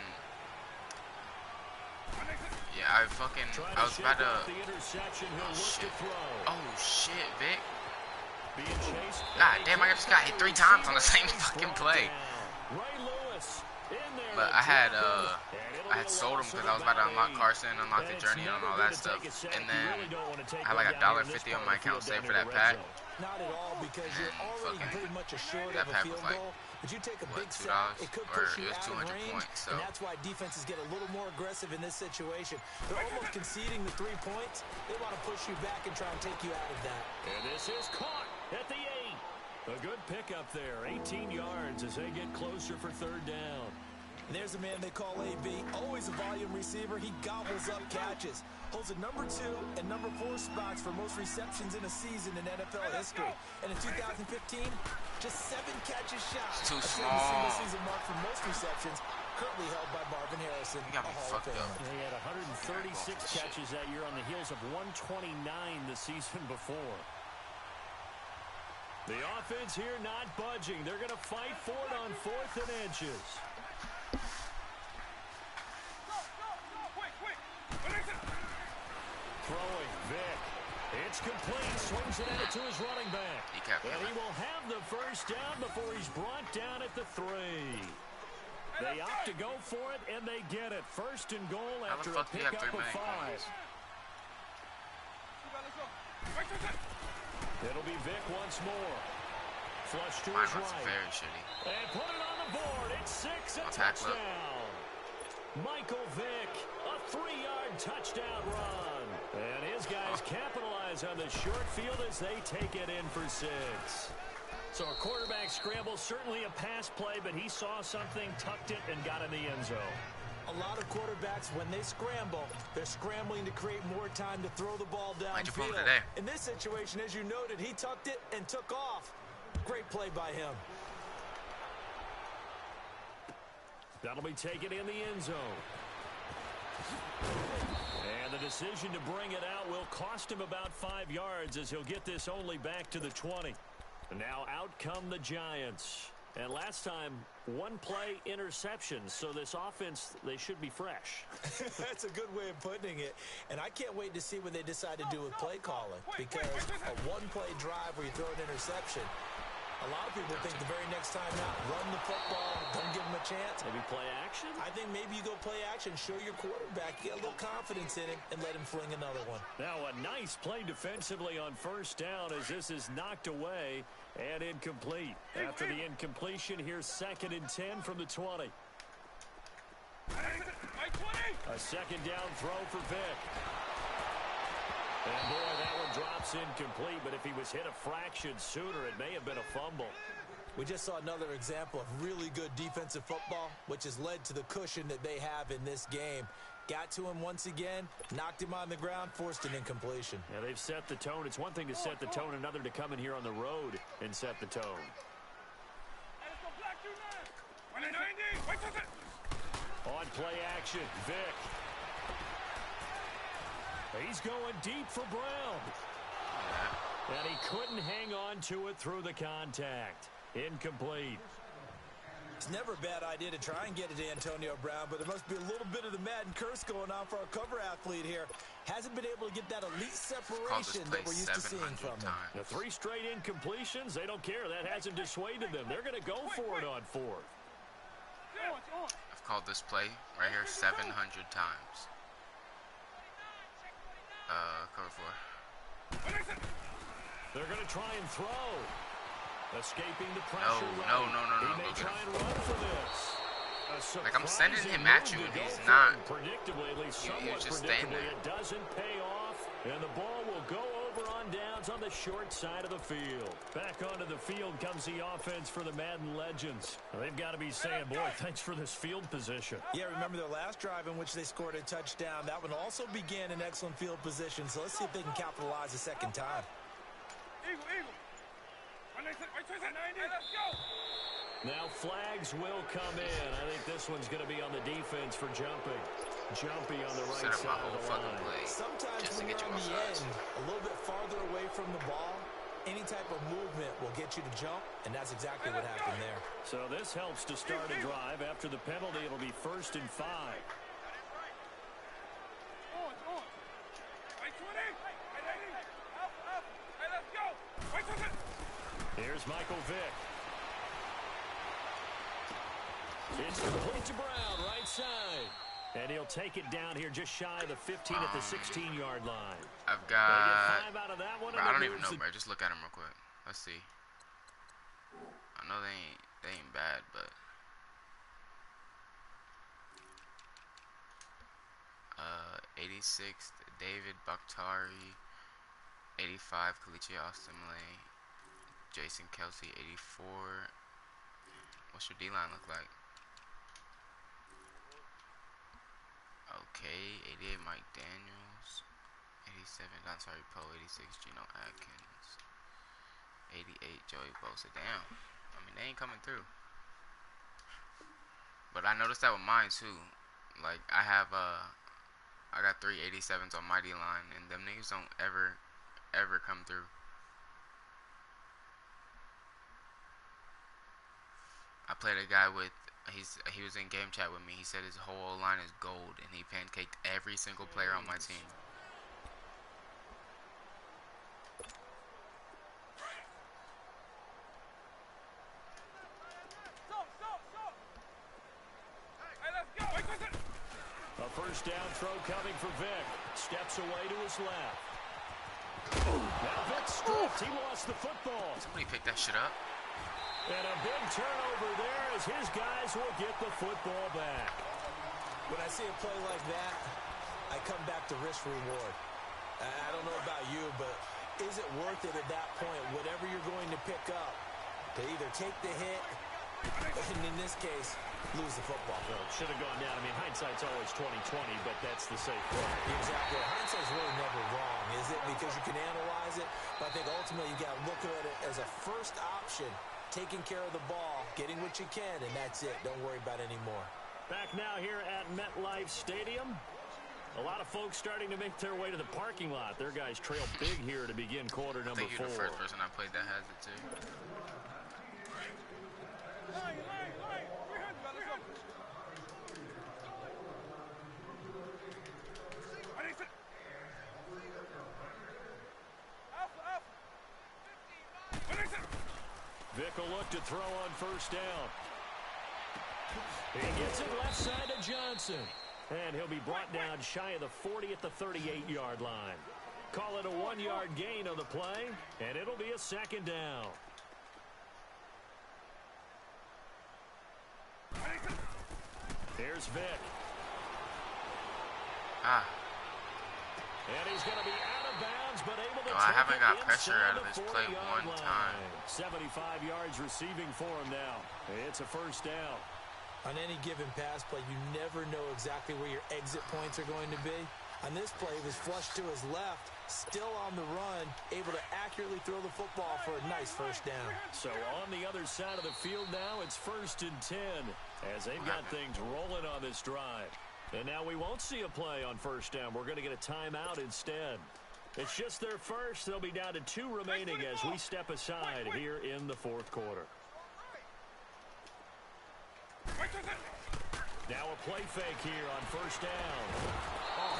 yeah, I was about to. Oh shit, Vic. God damn, I just got hit 3 times on the same fucking play. But I had sold him because I was about to unlock Carson, unlock the journey, and all that stuff. And then I had like $1.50 on my account saved for that pack. Not at all, because you're already pretty much assured of a field goal. But you take a big sack, it could push you out of range, and that's why defenses get a little more aggressive in this situation. They're almost conceding the 3 points. They want to push you back and try and take you out of that. And this is caught at the 8. A good pickup there, 18 yards as they get closer for third down. And there's a man they call AB, always a volume receiver. He gobbles up catches. Holds a number 2 and number 4 spots for most receptions in a season in NFL history. And in 2015, just 7 catches shy. Too a small. single season mark for most receptions, currently held by Marvin Harrison, You got a me Hall of fucked up. Famer. He had 136 catches that year on the heels of 129 the season before. The offense here not budging. They're going to fight for it on 4th and inches. Throwing, Vick. It's complete. Swings it out to his running back. And he will have the first down before he's brought down at the 3. They opt to go for it, and they get it. First and goal after a pickup of 5. It'll be Vick once more. Flush to his right. Very shitty. And put it on the board. It's 6, a touchdown. Michael Vick, a 3-yard touchdown run. And his guys capitalize on the short field as they take it in for 6. So a quarterback scramble, certainly a pass play, but he saw something, tucked it, and got in the end zone. A lot of quarterbacks, when they scramble, they're scrambling to create more time to throw the ball downfield. In this situation, as you noted, he tucked it and took off. Great play by him. That'll be taken in the end zone. And the decision to bring it out will cost him about 5 yards as he'll get this only back to the 20. Now out come the Giants. And last time, 1 play interceptions. So this offense, they should be fresh. That's a good way of putting it. And I can't wait to see what they decide to do with play calling. Because a 1-play drive where you throw an interception, a lot of people think the very next time out, run the football, don't give them a chance. Maybe play action? I think maybe you go play action, show your quarterback, get a little confidence in him, and let him fling another one. Now a nice play defensively on first down as this is knocked away and incomplete. After the incompletion, here's 2nd and 10 from the 20. A 2nd down throw for Vick. And boy, that one drops incomplete, but if he was hit a fraction sooner, it may have been a fumble. We just saw another example of really good defensive football, which has led to the cushion that they have in this game. Got to him once again, knocked him on the ground, forced an incompletion. Yeah, they've set the tone. It's one thing to set the tone, another to come in here on the road and set the tone. On play action, Vick. He's going deep for Brown. And he couldn't hang on to it through the contact. Incomplete. It's never a bad idea to try and get it to Antonio Brown, but there must be a little bit of the Madden curse going on for our cover athlete here. Hasn't been able to get that elite separation that we're used to seeing from him. The 3 straight incompletions, they don't care. That hasn't dissuaded them. They're going to go for it on 4th. I've called this play right here 700 times. Cover 4. They're going to try and throw. Escaping the pressure. No. He may try and run for this. Like, I'm sending him at you, and he's not. Predictably, at least somewhat just staying predictably, there. it doesn't pay off, and the ball will go over on downs on the short side of the field. Back onto the field comes the offense for the Madden legends. They've got to be saying, boy, thanks for this field position. Yeah, remember their last drive in which they scored a touchdown. That one also began in excellent field position, so let's see if they can capitalize a second time. Now flags will come in. I think this one's going to be on the defense for jumping. Jumpy on the right side of the line. Sometimes when you're on the end, a little bit farther away from the ball, any type of movement will get you to jump, and that's exactly what happened there. So this helps to start a drive. After the penalty, it'll be 1st and 5. Here's Michael Vick. It's complete to Brown, right side. And he'll take it down here just shy of the 15 at the 16-yard line. I've got... 5 out of that one. Bro, I don't even know, bro. Just look at him real quick. Let's see. I know they ain't bad, but... 86, David Bakhtari. 85, Glitchy Austin-Lay. Jason Kelsey, 84. What's your D-line look like? Okay, 88 Mike Daniels, 87 I'm sorry Poe, 86 Geno Atkins, 88 Joey Bosa. Damn, I mean they ain't coming through. But I noticed that with mine too. Like I got 3 87s on my D-line, and them niggas don't ever come through. I played a guy with he was in game chat with me. He said his whole line is gold, and he pancaked every single player on my team. A first down throw coming for Vic. Steps away to his left. Now Vic stripped. He lost the football. Somebody pick that shit up. And a big turnover there as his guys will get the football back. When I see a play like that, I come back to risk reward. I don't know about you, but is it worth it at that point, whatever you're going to pick up, to either take the hit, and in this case, lose the football? Well, it should have gone down. I mean, hindsight's always 20/20, but that's the safe play. Exactly. Hindsight's really never wrong, is it? Because you can analyze it, but I think ultimately you got to look at it as a first option, taking care of the ball, getting what you can, and that's it. Don't worry about it anymore. Back now here at MetLife Stadium. A lot of folks starting to make their way to the parking lot. Their guys trail big here to begin quarter number 4. I think you're the first person I played that has it too. Vic will look to throw on first down. He gets it left side to Johnson. And he'll be brought down shy of the 40 at the 38-yard line. Call it a 1-yard gain on the play, and it'll be a second down. Here's Vic. And he's going to be out of bounds, but able to I take haven't it got pressure inside out of the this play 40-yard one line. time. 75 yards receiving for him now. It's a first down. On any given pass play, you never know exactly where your exit points are going to be. On this play, he was flushed to his left, still on the run, able to accurately throw the football for a nice first down. So on the other side of the field now, it's 1st and 10 as they've got things rolling on this drive. And now we won't see a play on first down. We're going to get a timeout instead. It's just their first. They'll be down to 2 remaining as we step aside here in the 4th quarter. Now a play fake here on first down.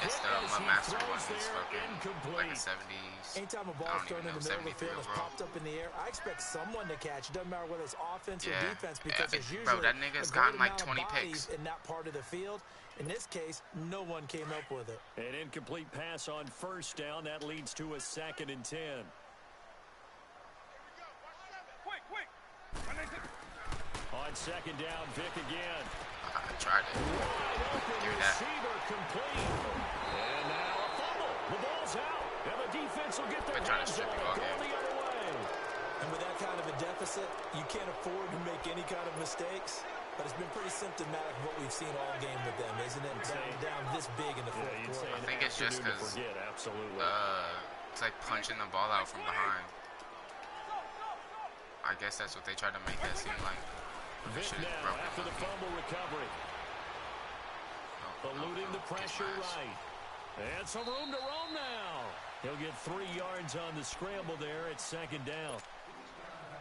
It's my master one. He's fucking like a 70s. Anytime a ball's thrown in the middle of the field, it's popped up in the air, I expect someone to catch. It doesn't matter whether it's offense or defense, because there's usually that nigga's a gotten great like amount 20 of picks bodies in that part of the field. In this case, no one came up with it. An incomplete pass on first down. That leads to a 2nd and 10. On second down, Vic again. I tried it. Wide open receiver complete. And now a fumble. The ball's out. And the defense will get their hands on it. Going the other way. And with that kind of a deficit, you can't afford to make any kind of mistakes. But it's been pretty symptomatic of what we've seen all game with them, isn't it? Down this big in the 4th quarter. I think it's just because it's like punching the ball out from behind. I guess that's what they tried to make that seem like. Vic now after the fumble recovery. Eluding the pressure right. And some room to roam now. He'll get 3 yards on the scramble there at 2nd down.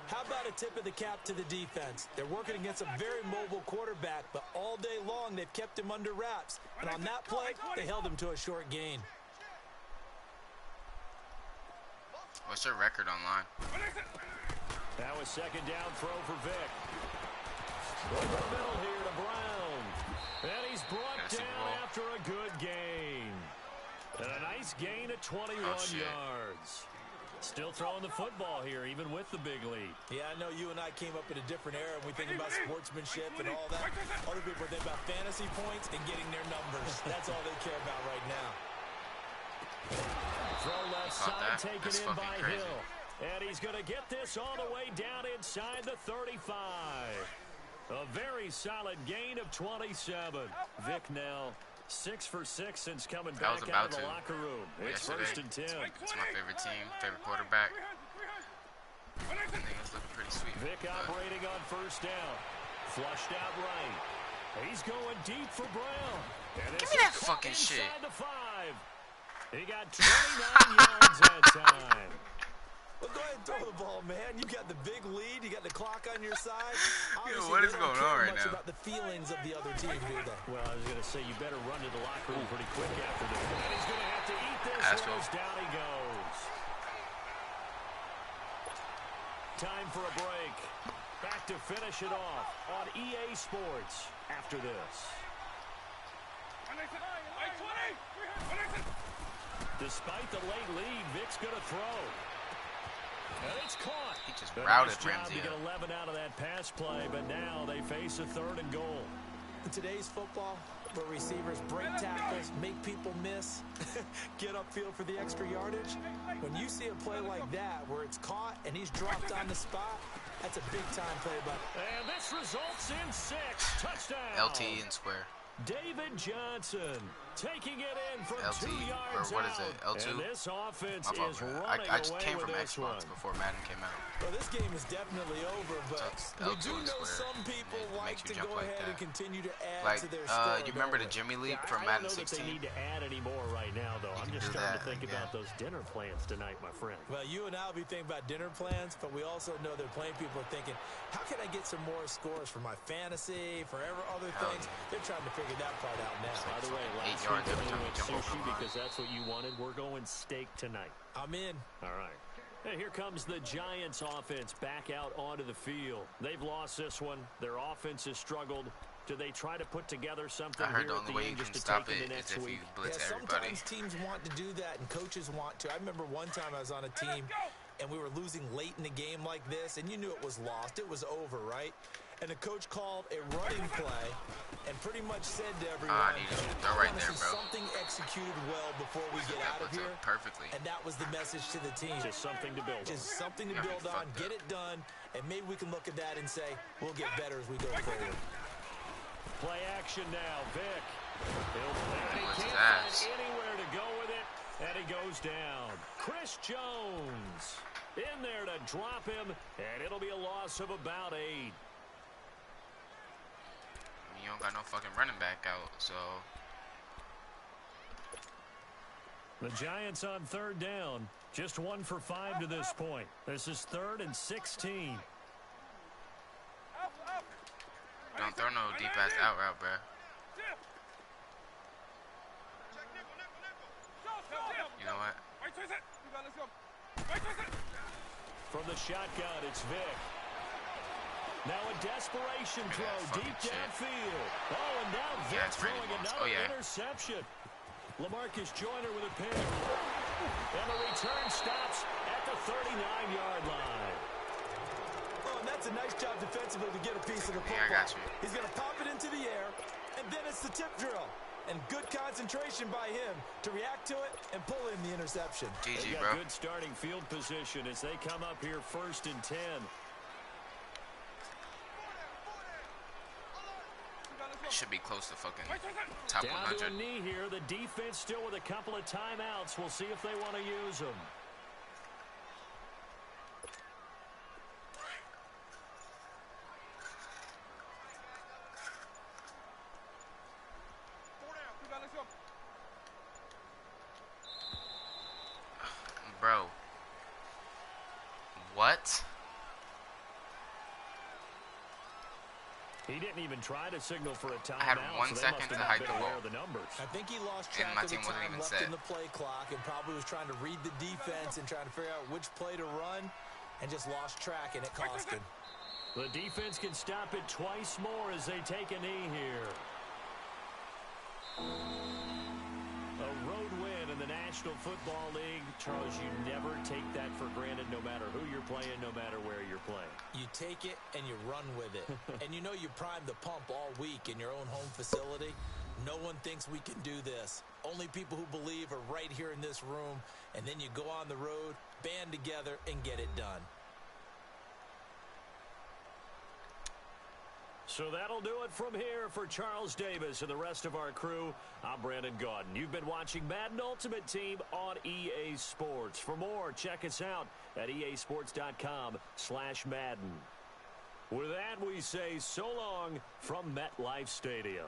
How about a tip of the cap to the defense? They're working against a very mobile quarterback, but all day long they've kept him under wraps. And on that play, they held him to a short gain. What's your record online? Now a 2nd down throw for Vic. Over the middle here to Brown. And he's brought down after a good gain. And a nice gain of 21 yards. Still throwing the football here, even with the big lead. Yeah, I know you and I came up in a different era, and we think about sportsmanship and all that. Other people think about fantasy points and getting their numbers. That's all they care about right now. Throw left side taken in by Hill. And he's going to get this all the way down inside the 35. A very solid gain of 27. Vic now 6 for 6 since coming I was back about out of the to locker room. It's yesterday. 1st and 10. It's my favorite team, favorite quarterback. I think it's looking pretty sweet. Vic operating on 1st down. Flushed out right. He's going deep for Brown. And Give me that fucking shit. The 5. He got 29 yards that time. Well, go ahead and throw the ball, man. You got the big lead. You got the clock on your side. Yo, what is going on right now? About the feelings of the other team, do they? Well, I was going to say, you better run to the locker room pretty quick after this. And he's going to have to eat this one. Down he goes. Time for a break. Back to finish it off on EA Sports after this. Despite the late lead, Vic's going to throw. And it's caught. He just routed Ramsey. To get 11 out of that pass play, but now they face a 3rd and goal. In today's football, where receivers break tackles, make people miss, get upfield for the extra yardage, when you see a play like that where it's caught and he's dropped on the spot, that's a big-time play by. And this results in 6. Touchdown. LT and square. David Johnson taking it in from LT, 2 yards or what is it, out. L2? And this offense is running I just away came with from this Xbox one. before Madden came out. Well, this game is definitely over, but we do L2 know square. some people It like makes to you jump go like ahead that. and continue to add Like, to their story. you remember the Jimmy League from I Madden don't know that 16? they need to add any more right now, though. I'm just do starting that, to think like about that. those dinner plans tonight, my friend. Well, you and I will be thinking about dinner plans, but we also know that plenty of people are thinking, how can I get some more scores for my fantasy, for other things? They're trying to figure that part out now. By the way, 8 last yards week every we time you went jump over sushi the line. because that's what you wanted. We're going steak tonight. I'm in. All right. Hey, here comes the Giants offense back out onto the field. They've lost this one. Their offense has struggled. Do they try to put together something I heard here the at only the way you end just can to stop take it into is next if you week? blitz Yeah, everybody. sometimes teams want to do that, and coaches want to. I remember one time I was on a team, and we were losing late in the game like this, and you knew it was lost. It was over, right? And the coach called a running play and pretty much said to everyone, I need you to throw right there, bro. something executed well before we get That out of puts here. up perfectly. And that was the message to the team. Just something to build on. Just something to Yeah, build on, fucked get up. it done, and maybe we can look at that and say, we'll get better as we go forward. Play action now, Vic. And he Blitz his can't ass. find anywhere to go with it, and he goes down. Chris Jones in there to drop him, and it'll be a loss of about 8. You don't got no fucking running back out, so The Giants on 3rd down. Just 1 for 5 to this point. This is 3rd and 16. don't throw no deep ass out route, bro. You know what? From the shotgun, it's Vic. Now a desperation throw deep fucking shit. downfield. Oh, and now Yeah, Vic's it's Randy throwing Moss. another Oh, yeah. interception. LaMarcus Joyner with a pick. And the return stops at the 39-yard line. Oh, and that's a nice job defensively to get a piece of the football. Yeah, I got you. He's going to pop it into the air, and then it's the tip drill. And good concentration by him to react to it and pull in the interception. They've GG, got bro. good starting field position as they come up here 1st and 10. Should be close to fucking top Down to a 100. knee here. The defense still with a couple of timeouts. We'll see if they want to use them. Bro. What? He didn't even try to signal for a timeout. I had 1 so they second must to have not hide been the aware ball. of the numbers. I think he lost And track my of the team wasn't time even left set. in the play clock and probably was trying to read the defense and trying to figure out which play to run and just lost track, and it cost him. The defense can stop it twice more as they take a knee here. A road win in the National Football League. Charles, you never take that for granted no matter who you're playing, no matter where you're playing. You take it and you run with it. And you know you primed the pump all week in your own home facility. No one thinks we can do this. Only people who believe are right here in this room. And then you go on the road, band together, and get it done. So that'll do it from here for Charles Davis and the rest of our crew. I'm Brandon Gaudin. You've been watching Madden Ultimate Team on EA Sports. For more, check us out at easports.com/Madden. With that, we say so long from MetLife Stadium.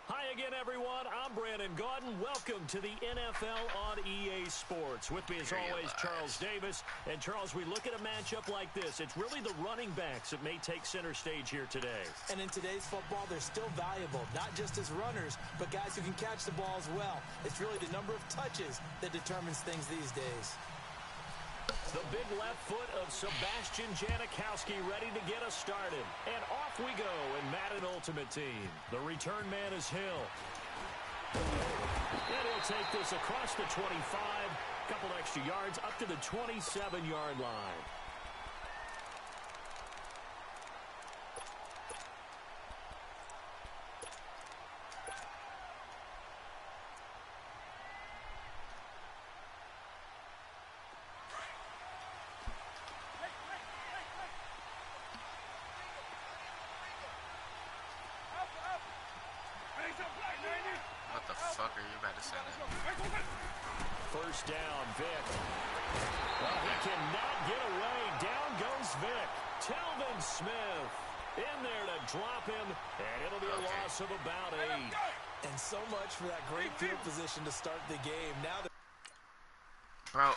Hi again, everyone. I'm Brandon Gaudin. Welcome to the NFL on EA Sports. With me, as always, Charles Davis. And, Charles, we look at a matchup like this. It's really the running backs that may take center stage here today. And in today's football, they're still valuable, not just as runners, but guys who can catch the ball as well. It's really the number of touches that determines things these days. The big left foot of Sebastian Janikowski ready to get us started. And off we go in Madden Ultimate Team. The return man is Hill. And he'll take this across the 25. Couple extra yards up to the 27-yard line. What the fuck are you about to send him? First down, Vic. Well, he cannot get away. Down goes Vic. Telvin Smith in there to drop him, and it'll be a loss of about 8. And so much for that great field position to start the game. Now, bro.